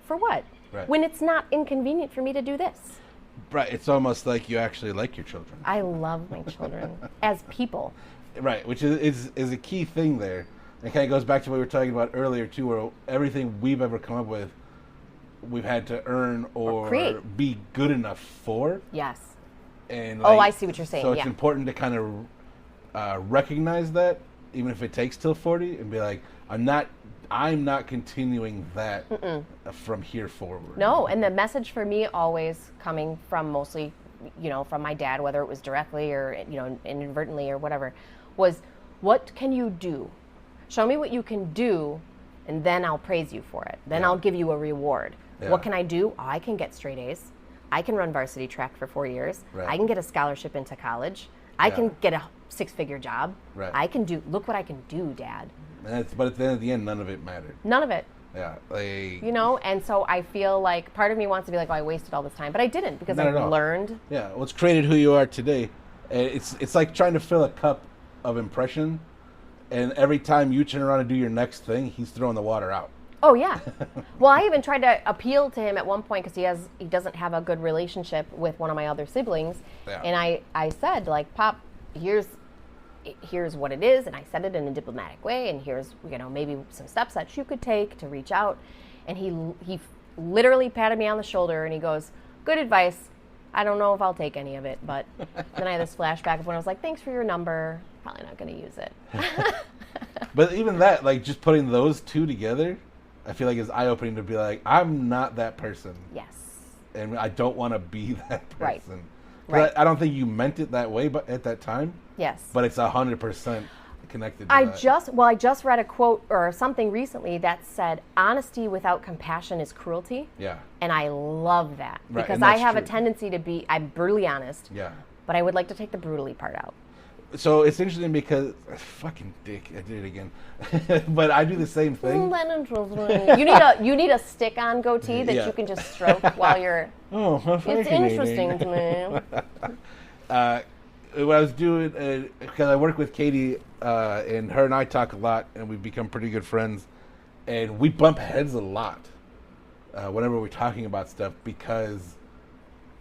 S2: For what?
S1: Right.
S2: When it's not inconvenient for me to do this.
S1: Right. It's almost like you actually like your children.
S2: I love my children as people.
S1: Right, which is a key thing there. It kind of goes back to what we were talking about earlier, too, where everything we've ever come up with, we've had to earn or be good enough for.
S2: Yes.
S1: And
S2: I see what you're saying.
S1: So it's important to kind of recognize that, even if it takes till 40, and be like, I'm not continuing that from here forward.
S2: No, and the message for me always coming from mostly, from my dad, whether it was directly or, inadvertently or whatever, was, what can you do? Show me what you can do and then I'll praise you for it. Then I'll give you a reward.
S1: Yeah.
S2: What can I do? I can get straight A's. I can run varsity track for 4 years.
S1: Right.
S2: I can get a scholarship into college. I can get a 6-figure job.
S1: Right.
S2: I can do, look what I can do, Dad.
S1: But at the end, none of it mattered.
S2: None of it.
S1: Yeah.
S2: You know, and so I feel like part of me wants to be like, oh, I wasted all this time. But I didn't, because I learned.
S1: Yeah. What's created who you are today. It's like trying to fill a cup of impression, and every time you turn around and do your next thing, he's throwing the water out.
S2: Oh, yeah. Well, I even tried to appeal to him at one point because he doesn't have a good relationship with one of my other siblings. Yeah. And I said, like, Pop, here's what it is. And I said it in a diplomatic way. And here's, maybe some steps that you could take to reach out. And he literally patted me on the shoulder and he goes, good advice. I don't know if I'll take any of it. But then I had this flashback of when I was like, thanks for your number. Probably not going to use it.
S1: But even that, like, just putting those two together, I feel like it's eye-opening to be like, I'm not that person.
S2: Yes.
S1: And I don't want to be that person.
S2: Right.
S1: I don't think you meant it that way, but at that time.
S2: Yes.
S1: But it's 100% connected to
S2: I
S1: that.
S2: just read a quote or something recently that said, honesty without compassion is cruelty.
S1: Yeah.
S2: And I love that.
S1: Right,
S2: because
S1: and
S2: I
S1: that's
S2: have
S1: true.
S2: a tendency to be, I'm brutally honest.
S1: Yeah.
S2: But I would like to take the brutally part out.
S1: So it's interesting because, fucking dick, I did it again. But I do the same thing.
S2: You need a stick-on goatee that you can just stroke while you're.
S1: Oh,
S2: it's interesting to me.
S1: What I was doing, because I work with Katie, and her and I talk a lot, and we've become pretty good friends, and we bump heads a lot whenever we're talking about stuff because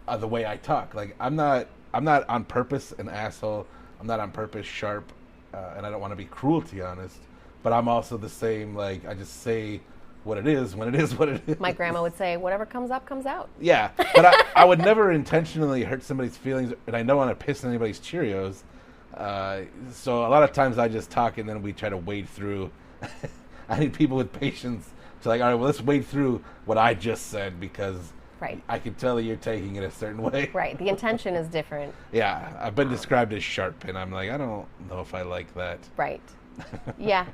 S1: of the way I talk. Like I'm not on purpose an asshole. I'm not on purpose sharp, and I don't want to be cruel, to be honest. But I'm also the same. Like I just say what it is when it is what it is.
S2: My grandma would say, "Whatever comes up, comes out."
S1: Yeah, but I would never intentionally hurt somebody's feelings, and I don't want to piss anybody's Cheerios. So a lot of times I just talk, and then we try to wade through. I need people with patience to like, all right, well, let's wade through what I just said because.
S2: Right.
S1: I can tell you're taking it a certain way.
S2: Right. The intention is different.
S1: Yeah. I've been described as sharp, and I'm like, I don't know if I like that.
S2: Right. Yeah.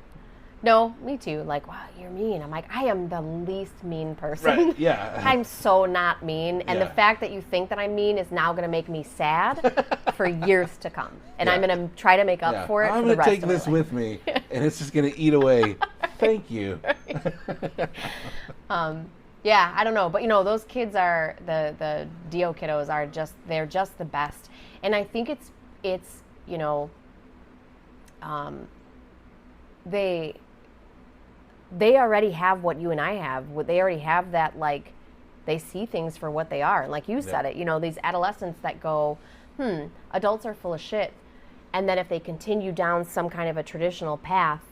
S2: No, me too. Like, wow, you're mean. I'm like, I am the least mean person.
S1: Right. Yeah.
S2: I'm so not mean. And the fact that you think that I'm mean is now going to make me sad for years to come. And I'm going to try to make up for it
S1: I'm
S2: for the rest of my life.
S1: I'm going to take this with me, and it's just going to eat away. Thank you.
S2: Yeah, I don't know, but those kids are the DO kiddos are they're just the best, and I think it's they already have what you and I have. They already have that, like, they see things for what they are, and like you said it, these adolescents that go, adults are full of shit, and then if they continue down some kind of a traditional path,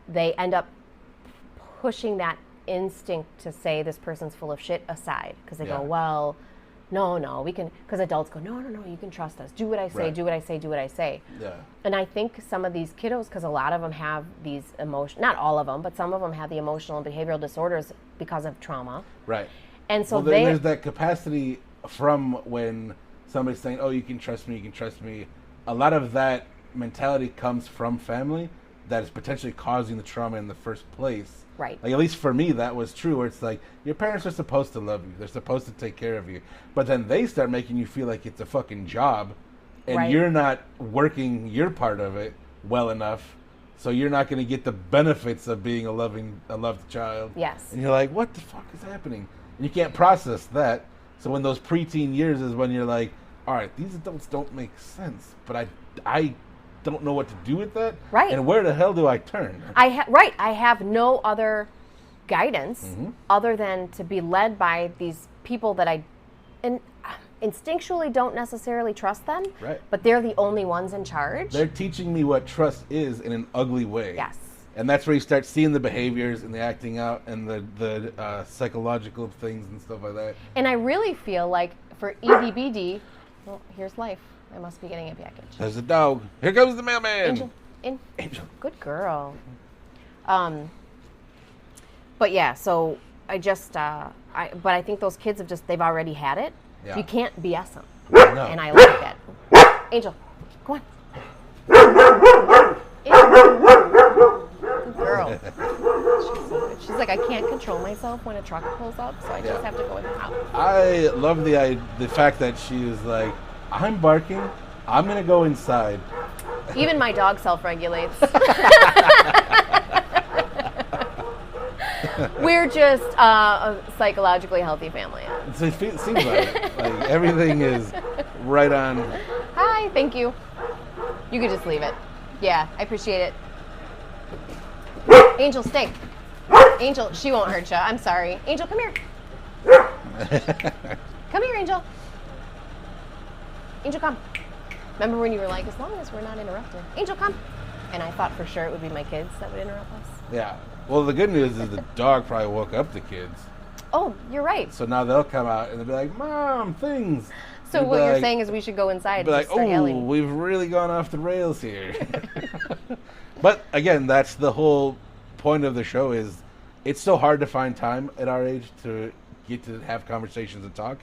S2: they end up pushing that instinct to say this person's full of shit aside because they go, well, no, we can, because adults go, no, you can trust us. Do what I say, do what I say, do what I say. Yeah. And I think some of these kiddos, because a lot of them have these not all of them, but some of them have the emotional and behavioral disorders because of trauma. Right. And so
S1: there's that capacity from when somebody's saying, oh, you can trust me. A lot of that mentality comes from family that is potentially causing the trauma in the first place.
S2: Right.
S1: Like, at least for me, that was true, where it's like, your parents are supposed to love you. They're supposed to take care of you. But then they start making you feel like it's a fucking job, and you're not working your part of it well enough, so you're not going to get the benefits of being a loved child. Yes. And you're like, what the fuck is happening? And you can't process that. So when those preteen years is when you're like, all right, these adults don't make sense, but I don't know what to do with that. Right. And where the hell do I turn?
S2: I have no other guidance other than to be led by these people that I instinctually don't necessarily trust them. Right. But they're the only ones in charge.
S1: They're teaching me what trust is in an ugly way.
S2: Yes.
S1: And that's where you start seeing the behaviors and the acting out and the psychological things and stuff like that.
S2: And I really feel like for EDBD, well, here's life. I must be getting a package.
S1: There's a dog. Here comes the mailman.
S2: Angel. Good girl. But yeah, so I just, but I think those kids they've already had it. Yeah. You can't BS them. No. And I like it. Angel, go on. Good girl. She's so good. She's like, I can't control myself when a truck pulls up, so I just have to go in the house.
S1: I love the fact that she is like, I'm barking, I'm going to go inside.
S2: Even my dog self-regulates. We're just a psychologically healthy family.
S1: So it seems like it. Like everything is right on.
S2: Hi, thank you. You could just leave it. Yeah, I appreciate it. Angel, stay. Angel, she won't hurt you. I'm sorry. Angel, come here. Come here, Angel. Angel, come. Remember when you were like, as long as we're not interrupted. Angel, come. And I thought for sure it would be my kids that would interrupt us.
S1: Yeah. Well, the good news is the dog probably woke up the kids.
S2: Oh, you're right.
S1: So now they'll come out and they'll be like, Mom, things.
S2: So what you're saying is we should go inside and
S1: be like,
S2: just start yelling.
S1: We've really gone off the rails here. But again, that's the whole point of the show is it's so hard to find time at our age to get to have conversations and talk.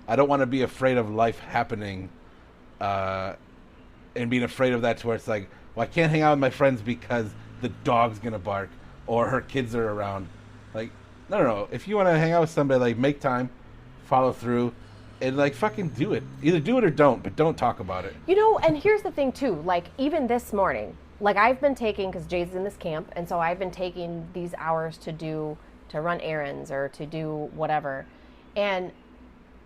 S1: I don't want to be afraid of life happening and being afraid of that to where it's like, well, I can't hang out with my friends because the dog's going to bark or her kids are around. Like, no. If you want to hang out with somebody, like, make time, follow through, and, like, fucking do it. Either do it or don't, but don't talk about it.
S2: You know, and here's the thing, too. Like, even this morning, like, I've been taking, because Jay's in this camp, and so I've been taking these hours to run errands or to do whatever. And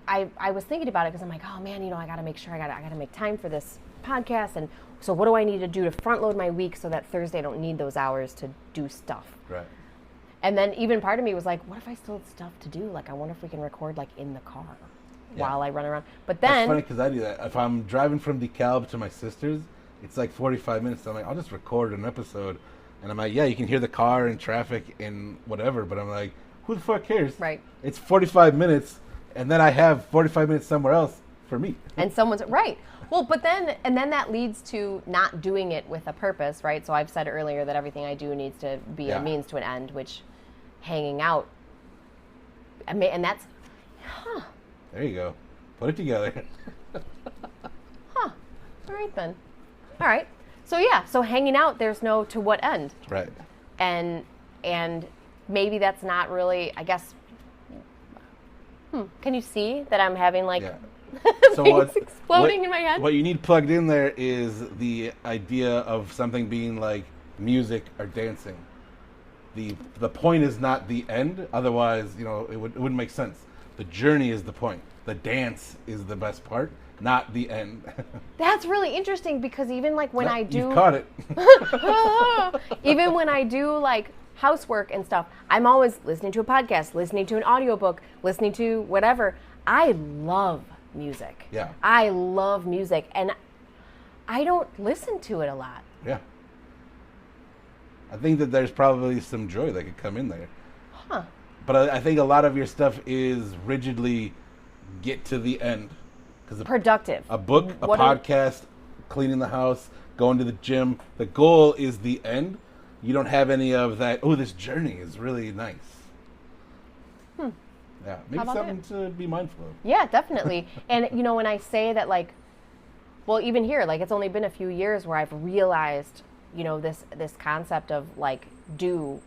S2: I was thinking about it because I'm like, oh, man, you know, I got to make sure I got to make time for this podcast. And so what do I need to do to front load my week so that Thursday I don't need those hours to do stuff?
S1: Right.
S2: And then even part of me was like, what if I still had stuff to do? Like, I wonder if we can record, like, in the car while I run around. But then...
S1: That's funny because I do that. If I'm driving from DeKalb to my sister's, it's like 45 minutes. So I'm like, I'll just record an episode. And I'm like, yeah, you can hear the car and traffic and whatever. But I'm like, who the fuck cares?
S2: Right.
S1: It's 45 minutes, and then I have 45 minutes somewhere else for me.
S2: And someone's... Right. Well, but then that leads to not doing it with a purpose, right? So I've said earlier that everything I do needs to be a means to an end, which hanging out, and that's,
S1: There you go. Put it together.
S2: All right then. All right. So hanging out, there's no to what end.
S1: Right.
S2: And maybe that's not really, I guess, can you see that I'm having like... Yeah.
S1: So
S2: things exploding in my head.
S1: What you need plugged in there is the idea of something being like music or dancing. The point is not the end. Otherwise, you know, it wouldn't make sense. The journey is the point. The dance is the best part, not the end.
S2: That's really interesting because even like when I do...
S1: You caught it.
S2: Even when I do like housework and stuff, I'm always listening to a podcast, listening to an audiobook, listening to whatever. I love music.
S1: Yeah.
S2: I love music, and I don't listen to it a lot.
S1: Yeah. I think that there's probably some joy that could come in there.
S2: Huh.
S1: But I think a lot of your stuff is rigidly get to the end.
S2: Productive.
S1: A book, a podcast, cleaning the house, going to the gym. The goal is the end. You don't have any of that, oh, this journey is really nice. Yeah, maybe something to be mindful of.
S2: Yeah, definitely. And, you know, when I say that, like, well, even here, like, it's only been a few years where I've realized, you know, this concept of, like,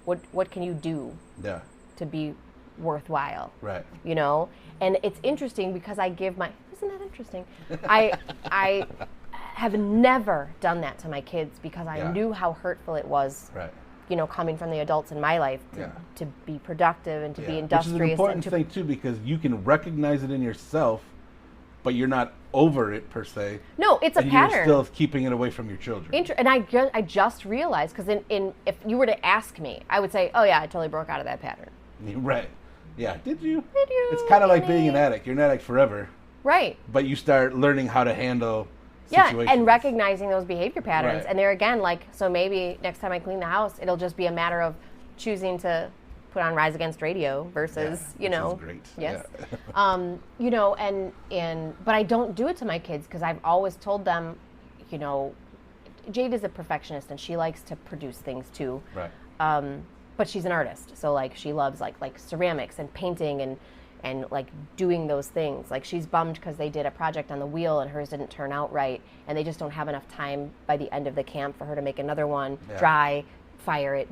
S2: what can you do to be worthwhile? Right. You know? And it's interesting because I give isn't that interesting? I have never done that to my kids because I knew how hurtful it was. Right. You know, coming from the adults in my life to be productive and to be industrious.
S1: Which is an important thing, too, because you can recognize it in yourself, but you're not over it, per se.
S2: No, it's a pattern.
S1: You're still keeping it away from your children.
S2: And I just realized, because if you were to ask me, I would say, oh, yeah, I totally broke out of that pattern.
S1: Right. Yeah. Did you? It's kind of like being an addict. You're an addict forever.
S2: Right.
S1: But you start learning how to handle...
S2: Yeah, and recognizing those behavior patterns. Right. And there again, like, so maybe next time I clean the house, it'll just be a matter of choosing to put on Rise Against Radio versus, you know.
S1: Which is great.
S2: Yes. Yeah. You know, but I don't do it to my kids because I've always told them, you know, Jade is a perfectionist and she likes to produce things too. Right. But she's an artist. So, like, she loves, like ceramics and painting and like doing those things. Like, she's bummed because they did a project on the wheel and hers didn't turn out right, and they just don't have enough time by the end of the camp for her to make another one, dry, fire it,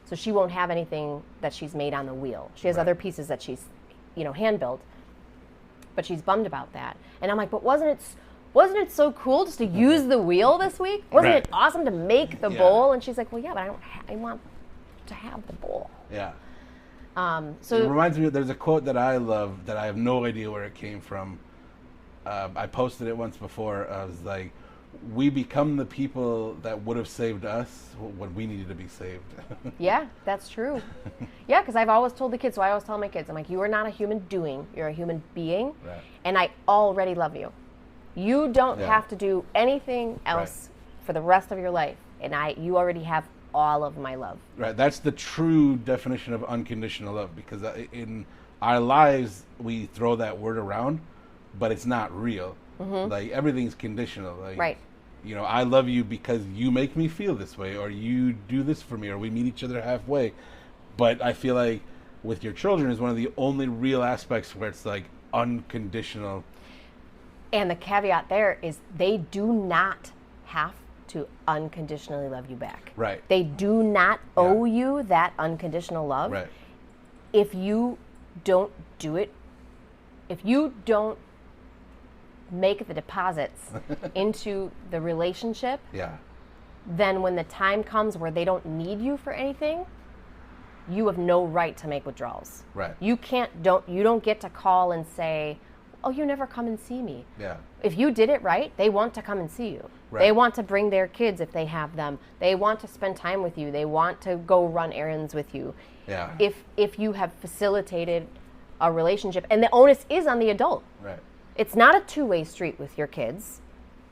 S2: so she won't have anything that she's made on the wheel. She has
S1: Right.
S2: other pieces that she's, hand built, but she's bummed about that. And I'm like, but wasn't it so cool just to use the wheel this week? Wasn't
S1: Right.
S2: it awesome to make the
S1: Yeah.
S2: bowl? And she's like, well, yeah, but I want to have the bowl.
S1: Yeah.
S2: So
S1: It reminds me, there's a quote that I love that I have no idea where it came from. I posted it once before. I was like, we become the people that would have saved us when we needed to be saved.
S2: yeah, that's true. Yeah, because I've always told the kids, so I always tell my kids, I'm like, you are not a human doing, you're a human being,
S1: Right.
S2: and I already love you. You don't
S1: Yeah.
S2: have to do anything else for the rest of your life, and you already have all of my love.
S1: Right. That's the true definition of unconditional love, because in our lives, we throw that word around, but it's not real. Like, everything's conditional. Like,
S2: Right.
S1: I love you because you make me feel this way, or you do this for me, or we meet each other halfway. But I feel like with your children is one of the only real aspects where it's like unconditional.
S2: And the caveat there is they do not have to unconditionally love you back.
S1: Right.
S2: They do not owe you that unconditional love.
S1: Right.
S2: If you don't do it, if you don't make the deposits into the relationship,
S1: Yeah.
S2: then when the time comes where they don't need you for anything, you have no right to make withdrawals.
S1: Right.
S2: You don't get to call and say, oh, you never come and see me.
S1: Yeah.
S2: If you did it right, they want to come and see you.
S1: Right.
S2: They want to bring their kids if they have them. They want to spend time with you. They want to go run errands with you.
S1: Yeah.
S2: If you have facilitated a relationship, and the onus is on the adult.
S1: Right.
S2: It's not a two-way street with your kids,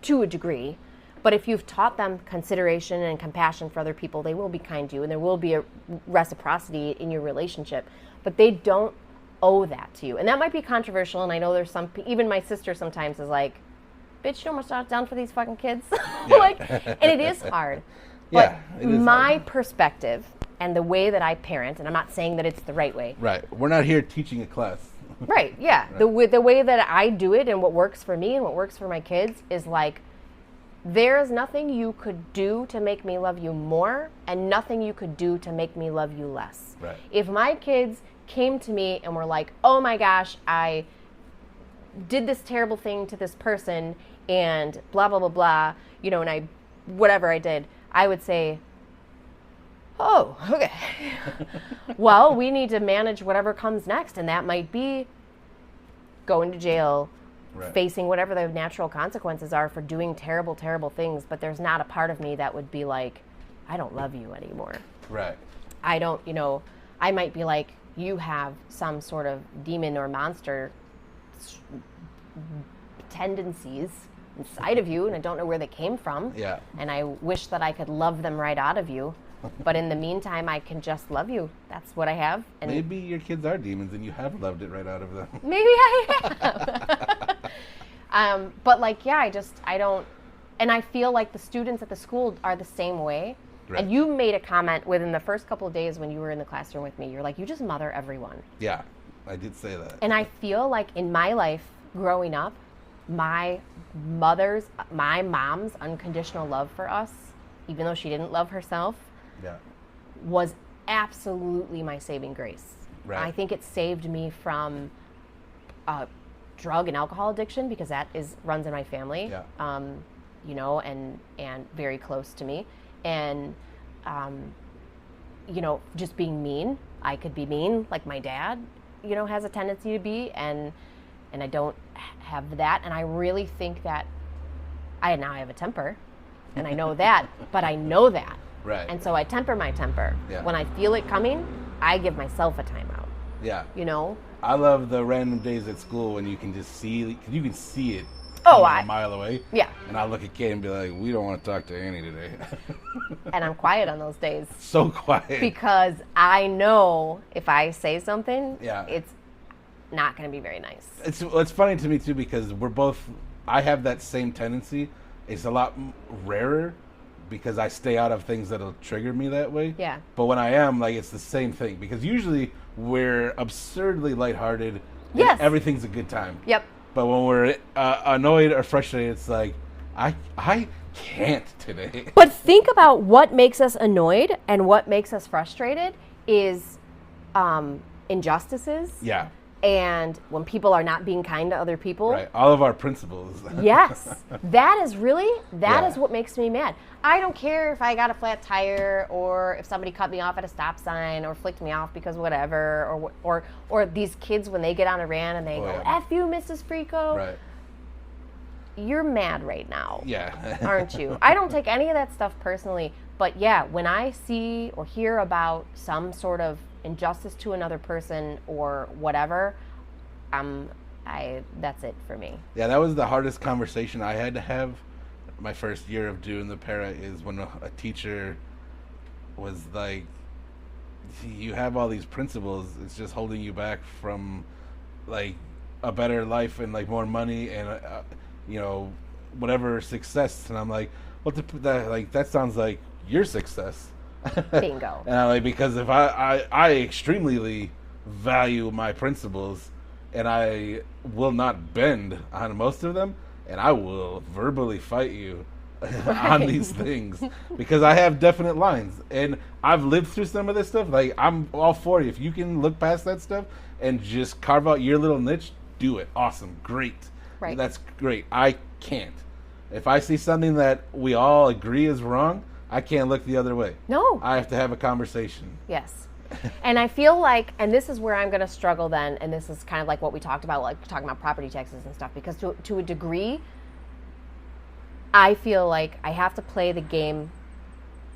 S2: to a degree, but if you've taught them consideration and compassion for other people, they will be kind to you, and there will be a reciprocity in your relationship, but they don't owe that to you. And that might be controversial, and I know there's even my sister sometimes is like, bitch, you know how much I've done for these fucking kids?
S1: Yeah.
S2: And it is hard. But
S1: Yeah, it is
S2: my
S1: hard.
S2: perspective and the way that I parent, and I'm not saying that it's the right way.
S1: Right. We're not here teaching a class.
S2: Right, yeah.
S1: Right.
S2: The way that I do it and what works for me and what works for my kids is like, there's nothing you could do to make me love you more and nothing you could do to make me love you less.
S1: Right.
S2: If my kids came to me and were like, oh my gosh, I did this terrible thing to this person and blah, blah, blah, blah, and whatever I did, I would say, oh, okay. Well, we need to manage whatever comes next, and that might be going to jail,
S1: Right.
S2: facing whatever the natural consequences are for doing terrible, terrible things, but there's not a part of me that would be like, I don't love you anymore.
S1: Right.
S2: I don't, I might be like, you have some sort of demon or monster tendencies inside of you, and I don't know where they came from.
S1: Yeah.
S2: And I wish that I could love them right out of you. But in the meantime, I can just love you. That's what I have. And
S1: Maybe your kids are demons and you have loved it right out of them.
S2: maybe I have. But I don't, and I feel like the students at the school are the same way.
S1: Right.
S2: And you made a comment within the first couple of days when you were in the classroom with me. You're like, you just mother everyone.
S1: Yeah, I did say that.
S2: And I feel like in my life growing up, my mom's unconditional love for us, even though she didn't love herself,
S1: Yeah.
S2: was absolutely my saving grace.
S1: Right.
S2: I think it saved me from drug and alcohol addiction because that runs in my family.
S1: Yeah.
S2: And very close to me. And, just being mean. I could be mean like my dad, has a tendency to be, and I don't have that. And I really think that I have a temper, and I know that, but I know that.
S1: Right.
S2: And so I temper my temper.
S1: Yeah.
S2: When I feel it coming, I give myself a timeout.
S1: Yeah.
S2: I
S1: I love the random days at school when you can just see, cause you can see it a mile away.
S2: Yeah.
S1: And I look at Kay and be like, we don't want to talk to Annie today.
S2: And I'm quiet on those days
S1: So quiet.
S2: because I know if I say something,
S1: Yeah.
S2: it's not going to be very nice.
S1: It's funny to me too because I have that same tendency. It's a lot rarer because I stay out of things that'll trigger me that way.
S2: Yeah.
S1: But when I am, it's the same thing because usually we're absurdly lighthearted.
S2: Yes.
S1: And everything's a good time.
S2: Yep.
S1: But when we're annoyed or frustrated, it's like, I can't today.
S2: But think about what makes us annoyed and what makes us frustrated is injustices.
S1: Yeah.
S2: And when people are not being kind to other people.
S1: Right. All of our principles.
S2: Yes. That is
S1: Yeah.
S2: what makes me mad. I don't care if I got a flat tire or if somebody cut me off at a stop sign or flicked me off because whatever, or these kids when they get on a rant and they go,
S1: yeah.
S2: F you, Mrs. Frico.
S1: Right.
S2: You're mad right now.
S1: Yeah.
S2: Aren't you? I don't take any of that stuff personally, but yeah, when I see or hear about some sort of injustice to another person or whatever, that's it for me.
S1: Yeah, that was the hardest conversation I had to have my first year of doing the para, is when a teacher was like, you have all these principles, it's just holding you back from like a better life and like more money and whatever success. And I'm like, that sounds like your success.
S2: Bingo.
S1: And I like, because if I extremely value my principles, and I will not bend on most of them, and I will verbally fight you on these things because I have definite lines, and I've lived through some of this stuff. Like, I'm all for you. If you can look past that stuff and just carve out your little niche, do it. Awesome, great.
S2: Right.
S1: That's great. I can't. If I see something that we all agree is wrong, I can't look the other way.
S2: No.
S1: I have to have a conversation.
S2: Yes. And I feel like, and this is where I'm going to struggle then, and this is kind of like what we talked about, like talking about property taxes and stuff, because to a degree, I feel like I have to play the game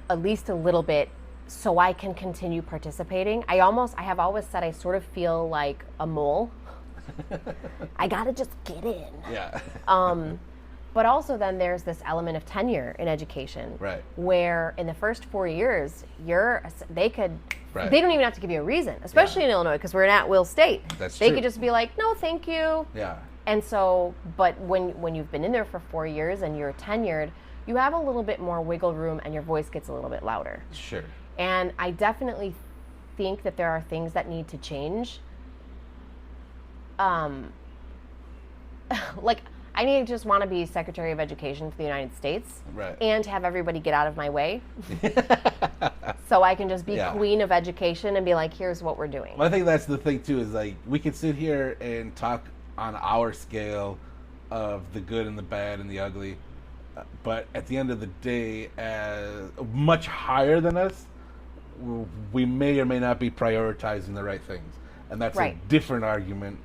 S2: at least a little bit so I can continue participating. I have always said I sort of feel like a mole. I got to just get in.
S1: Yeah.
S2: But also then there's this element of tenure in education,
S1: Right.
S2: where in the first 4 years, they
S1: Right.
S2: don't even have to give you a reason, especially in Illinois, because we're an at-will state.
S1: That's
S2: They
S1: true.
S2: could just be like, no, thank you.
S1: Yeah.
S2: And so, but when you've been in there for 4 years and you're tenured, you have a little bit more wiggle room and your voice gets a little bit louder.
S1: Sure.
S2: And I definitely think that there are things that need to change. Like, I just want to be Secretary of Education for the United States,
S1: Right.
S2: and have everybody get out of my way, so I can just be
S1: Yeah.
S2: Queen of Education and be like, here's what we're doing.
S1: Well, I think that's the thing too, is like, we could sit here and talk on our scale of the good and the bad and the ugly, but at the end of the day, much higher than us, we may or may not be prioritizing the right things, and that's
S2: Right.
S1: a different argument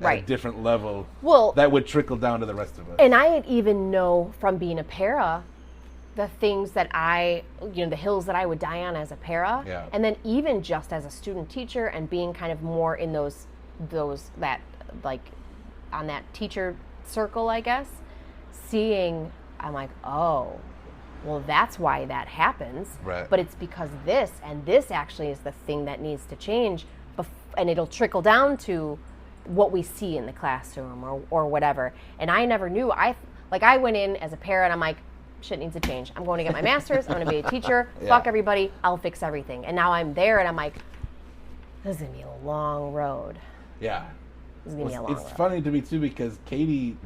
S1: at a
S2: Right.
S1: different level.
S2: Well,
S1: that would trickle down to the rest of us.
S2: and I even know from being a para, the things that the hills that I would die on as a para,
S1: Yeah.
S2: and then even just as a student teacher and being kind of more in those that, like, on that teacher circle, I guess, I'm like, oh, well, that's why that happens.
S1: Right.
S2: But it's because this, and this actually is the thing that needs to change, and it'll trickle down to what we see in the classroom or whatever. And I never knew. I went in as a para and I'm like, shit needs to change. I'm going to get my master's. I'm going to be a teacher.
S1: Yeah.
S2: Fuck everybody. I'll fix everything. And now I'm there and I'm like, this is going to be a long road.
S1: Yeah.
S2: This is going to be a long road.
S1: It's funny to me too, because Katie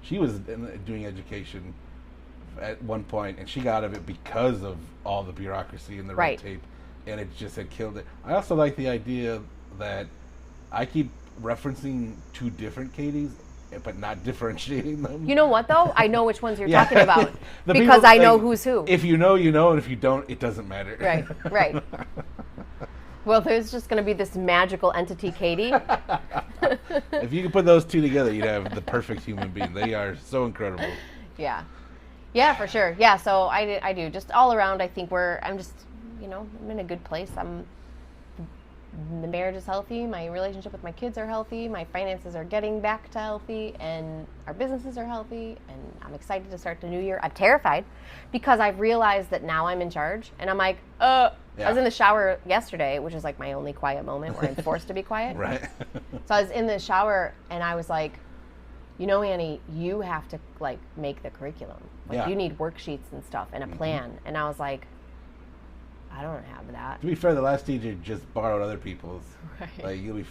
S1: she was doing education at one point, and she got out of it because of all the bureaucracy and the red
S2: Right.
S1: tape, and it just had killed it. I also like the idea that I keep referencing two different Katies, but not differentiating them.
S2: You know what, though? I know which ones you're
S1: Yeah.
S2: talking about
S1: The
S2: because
S1: people,
S2: I know
S1: like,
S2: who's who.
S1: If you know, you know, and if you don't, it doesn't matter.
S2: Right. Well, there's just going to be this magical entity, Katie.
S1: If you could put those two together, you'd have the perfect human being. They are so incredible.
S2: Yeah, for sure. Yeah, so I do. Just all around, I think I'm in a good place. The marriage is healthy. My relationship with my kids are healthy. My finances are getting back to healthy, and our businesses are healthy. And I'm excited to start the new year. I'm terrified because I've realized that now I'm in charge, and I'm like, I was in the shower yesterday, which is like my only quiet moment where I'm forced to be quiet.
S1: Right.
S2: So I was in the shower, and I was like, Annie, you have to like make the curriculum. Like, you need worksheets and stuff and a plan. And I was like, I don't have that.
S1: To be fair, the last teacher just borrowed other people's.
S2: Right.
S1: Like, you'll be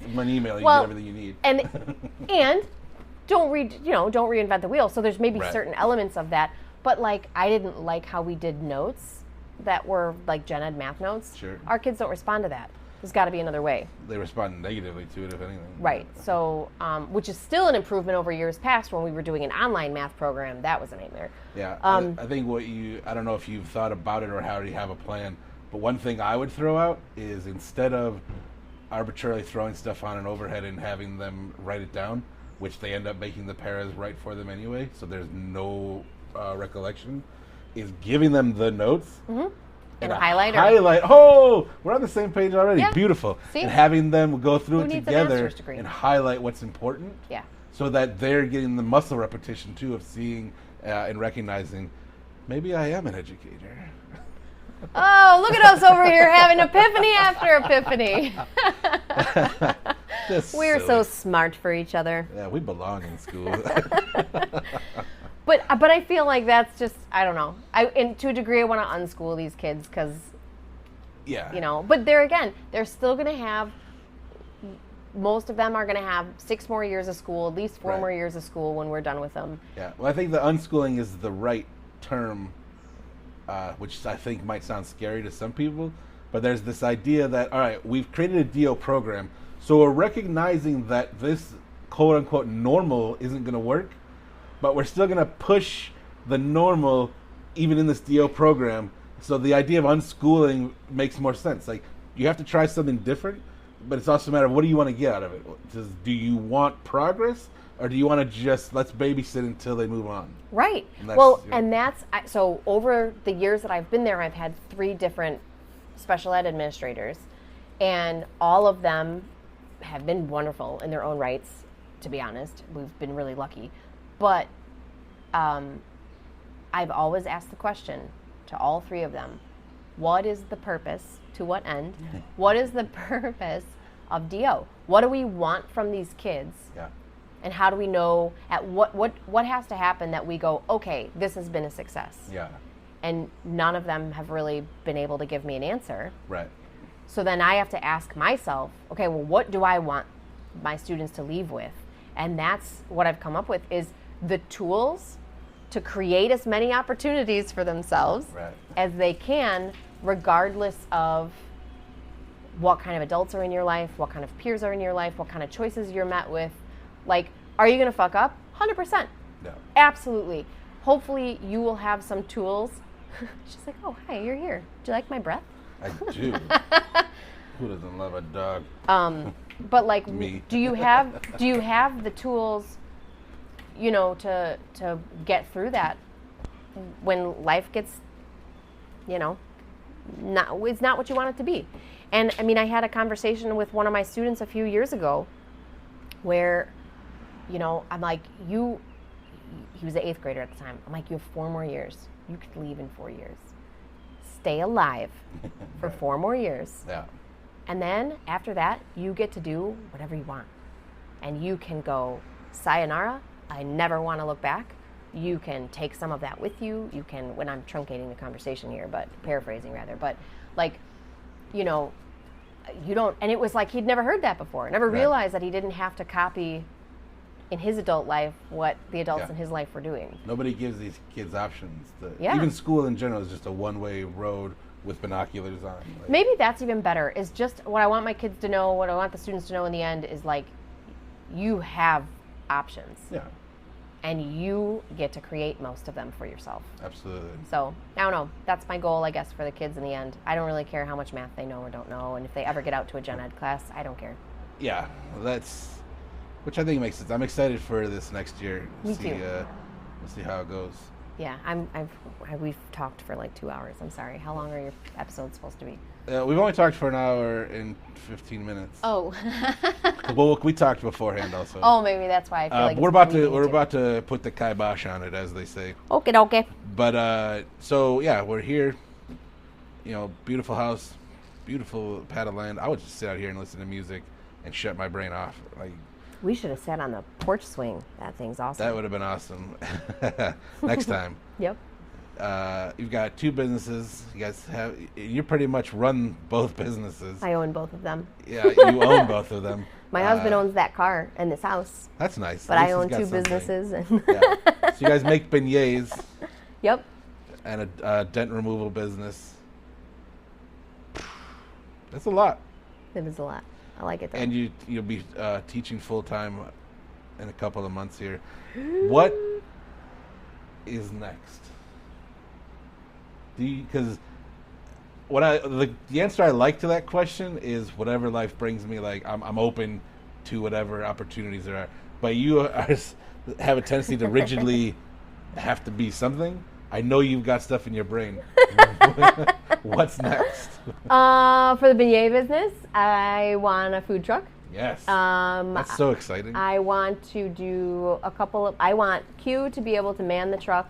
S1: an email, you
S2: Well,
S1: get everything you need.
S2: And don't reinvent the wheel. So there's maybe
S1: Right.
S2: certain elements of that, but like I didn't like how we did notes that were like gen ed math notes.
S1: Sure.
S2: Our kids don't respond to that. There's got to be another way.
S1: They respond negatively to it, if anything.
S2: Right. So, which is still an improvement over years past when we were doing an online math program. That was a nightmare.
S1: Yeah. I think I don't know if you've thought about it or how you have a plan, but one thing I would throw out is instead of arbitrarily throwing stuff on an overhead and having them write it down, which they end up making the paras write for them anyway, so there's no recollection, is giving them the notes.
S2: Mm-hmm. And
S1: a
S2: highlighter.
S1: Highlight. Oh, we're on the same page already.
S2: Yeah.
S1: Beautiful.
S2: See?
S1: And having them go through
S2: Who
S1: it
S2: needs a
S1: together
S2: master's degree?
S1: and highlight what's important.
S2: Yeah.
S1: So that they're getting the muscle repetition too of seeing and recognizing, maybe I am an educator.
S2: Oh, look at us over here having epiphany after epiphany. We're so smart for each other.
S1: Yeah, we belong in school.
S2: But I feel like that's just, I don't know. And to a degree, I want to unschool these kids because,
S1: yeah.
S2: But they're still going to have, most of them are going to have 6 more years of school, at least 4
S1: Right.
S2: more years of school when we're done with them.
S1: Yeah. Well, I think the unschooling is the right term, which I think might sound scary to some people. But there's this idea that, all right, we've created a DO program, so we're recognizing that this quote-unquote normal isn't going to work, but we're still going to push the normal even in this DO program. So the idea of unschooling makes more sense. Like, you have to try something different, but it's also a matter of what do you want to get out of it? Do you want progress, or do you want to just let's babysit until they move on?
S2: Right. So over the years that I've been there, I've had 3 different special ed administrators, and all of them have been wonderful in their own rights, to be honest. We've been really lucky. But I've always asked the question to all 3 of them, what is the purpose, to what end? What is the purpose of DO? What do we want from these kids?
S1: Yeah.
S2: And how do we know at what has to happen that we go, okay, this has been a success?
S1: Yeah.
S2: And none of them have really been able to give me an answer.
S1: Right.
S2: So then I have to ask myself, okay, well, what do I want my students to leave with? And that's what I've come up with is the tools to create as many opportunities for themselves
S1: Right.
S2: as they can, regardless of what kind of adults are in your life, what kind of peers are in your life, what kind of choices you're met with. Like, are you going to fuck up? 100%.
S1: No.
S2: Absolutely. Hopefully you will have some tools. She's like, oh, hi, you're here. Do you like my breath?
S1: I do. Who doesn't love a dog?
S2: But like,
S1: Me.
S2: do you have the tools, to get through that when life gets, it's not what you want it to be. And I mean, I had a conversation with one of my students a few years ago where, I'm like, he was an 8th grader at the time. I'm like, you have 4 more years. You could leave in 4 years. Stay alive for 4 more years.
S1: Yeah.
S2: And then after that, you get to do whatever you want. And you can go, sayonara, I never want to look back. You can take some of that with you. You can, when I'm truncating the conversation here, but paraphrasing rather, but like, you don't, and it was like he'd never heard that before. Never
S1: Right.
S2: realized that he didn't have to copy in his adult life what the adults
S1: Yeah.
S2: in his life were doing.
S1: Nobody gives these kids options.
S2: Yeah.
S1: Even school in general is just a one-way road with binoculars on. Like,
S2: Maybe that's even better, is just what I want my kids to know, what I want the students to know in the end is like, you have options.
S1: yeah,
S2: And you get to create most of them for yourself.
S1: absolutely.
S2: So, I don't know. That's my goal, I guess, for the kids in the end. I don't really care how much math they know or don't know. And if they ever get out to a gen ed class, I don't care.
S1: Yeah, which I think makes sense. I'm excited for this next year.
S2: Me too.
S1: We'll see how it goes.
S2: Yeah, we've talked for like 2 hours. I'm sorry. How long are your episodes supposed to be?
S1: We've only talked for an hour and 15 minutes.
S2: Oh.
S1: Well, we talked beforehand also.
S2: Oh, maybe that's why I feel like
S1: we're about to put the kibosh on it, as they say.
S2: Okay.
S1: But so yeah, we're here. Beautiful house, beautiful pad of land. I would just sit out here and listen to music and shut my brain off. Like,
S2: We should have sat on the porch swing. That thing's awesome.
S1: that would have been awesome. Next time.
S2: Yep.
S1: You've got 2 businesses. You pretty much run both businesses.
S2: I own both of them.
S1: Yeah, you own both of them.
S2: My husband owns that car and this house.
S1: That's nice.
S2: But I own 2 businesses. And
S1: Yeah. So you guys make beignets.
S2: Yep.
S1: And a dent removal business. That's a lot.
S2: It is a lot. I like it though.
S1: And you'll be teaching full time in a couple of months here. What is next? Because the answer I like to that question is whatever life brings me. Like I'm open to whatever opportunities there are. But you have a tendency to rigidly have to be something. I know you've got stuff in your brain. What's next?
S2: For the beignet business, I want a food truck.
S1: Yes. That's so exciting.
S2: I want to do I want Q to be able to man the truck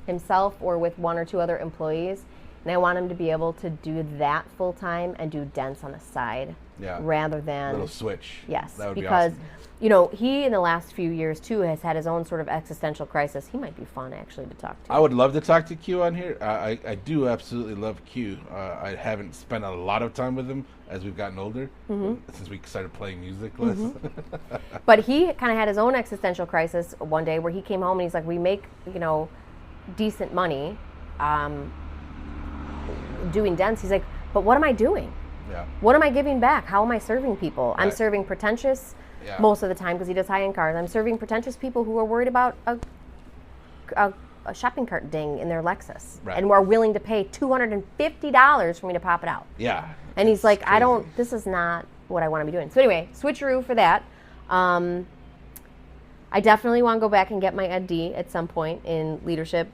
S2: himself or with 1 or 2 other employees. And I want him to be able to do that full time and do dents on the side.
S1: Yeah.
S2: Rather than
S1: a little switch.
S2: Yes.
S1: That would be
S2: because
S1: awesome.
S2: He in the last few years too has had his own sort of existential crisis. He might be fun actually to talk to.
S1: I would love to talk to Q on here. I do absolutely love Q. I haven't spent a lot of time with him as we've gotten older, since we started playing music less.
S2: But he kind of had his own existential crisis one day where he came home and he's like, we make, decent money doing dents. He's like, but what am I doing?
S1: Yeah.
S2: What am I giving back? How am I serving people?
S1: Right.
S2: I'm serving pretentious most of the time because he does high-end cars. I'm serving pretentious people who are worried about a shopping cart ding in their Lexus and are willing to pay $250 for me to pop it out.
S1: Yeah.
S2: And he's like, crazy. This is not what I want to be doing. So anyway, switcheroo for that. I definitely want to go back and get my ED at some point in leadership.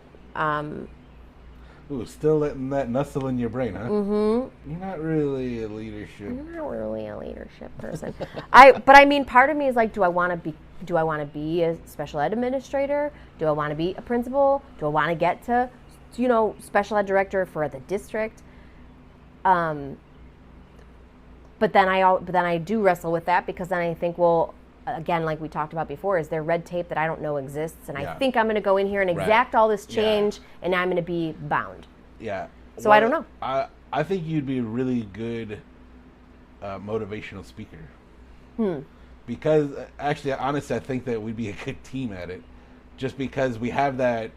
S1: Ooh, still letting that nestle in your brain, huh? Mm-hmm. You're not really a leadership.
S2: I'm not really a leadership person. But I mean, part of me is like, do I want to be a special ed administrator? Do I want to be a principal? Do I want to get to, special ed director for the district? But then I do wrestle with that because then I think, well, again, like we talked about before, is there red tape that I don't know exists? And I think I'm going to go in here and exact all this change, and I'm going to be bound.
S1: Yeah.
S2: So I don't know.
S1: I think you'd be a really good motivational speaker. Because, actually, honestly, I think that we'd be a good team at it. Just because we have that,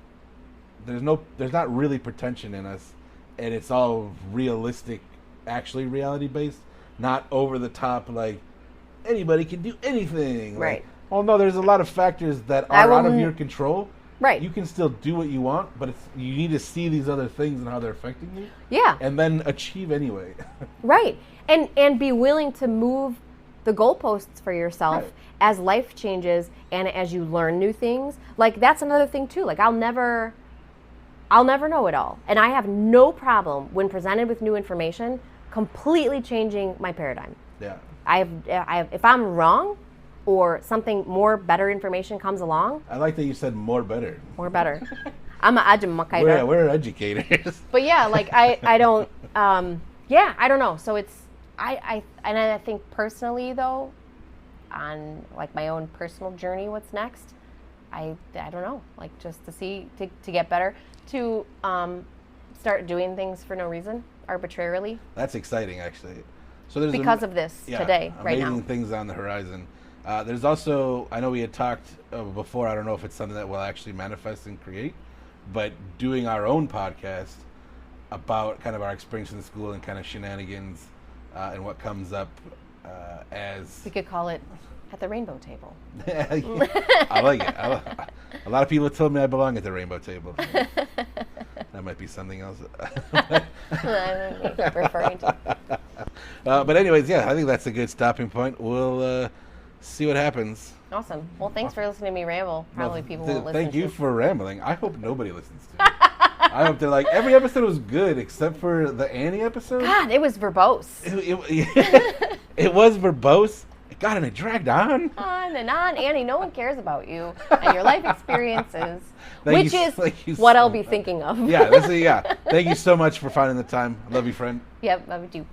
S1: there's not really pretension in us, and it's all realistic, actually reality-based, not over the top, like, anybody can do anything.
S2: Right.
S1: Like, well, no, there's a lot of factors that are out of your control.
S2: Right.
S1: You can still do what you want, but you need to see these other things and how they're affecting you.
S2: Yeah.
S1: And then achieve anyway.
S2: Right. And be willing to move the goalposts for yourself as life changes and as you learn new things. Like, that's another thing, too. Like, I'll never know it all. And I have no problem when presented with new information completely changing my paradigm.
S1: Yeah.
S2: If I'm wrong or something more better information comes along. I
S1: like that you said more better.
S2: More better. I'm an educator.
S1: We're educators.
S2: But yeah, like I don't, I don't know. So it's, I think personally though, on like my own personal journey, what's next, I don't know, like just to get better, to start doing things for no reason, arbitrarily.
S1: That's exciting, actually. So there's
S2: because of this today, right now.
S1: Amazing things on the horizon. There's also, I know we had talked before, I don't know if it's something that we'll actually manifest and create, but doing our own podcast about kind of our experience in the school and kind of shenanigans and what comes up as...
S2: We could call it At the Rainbow Table.
S1: I like it. A lot of people told me I belong at the Rainbow Table. That might be something else.
S2: Referring to.
S1: But anyways, yeah, I think that's a good stopping point. We'll see what happens.
S2: Awesome. Well, thanks for listening to me ramble. Probably people won't listen.
S1: Thank you for rambling. I hope nobody listens to it. I hope they're like, every episode was good except for the Annie episode.
S2: God, it was verbose.
S1: It was verbose. God, and it dragged on.
S2: On and on. Annie, no one cares about you and your life experiences,
S1: which
S2: is what I'll be thinking of.
S1: Yeah, Thank you so much for finding the time. Love you, friend.
S2: Yep, love you too.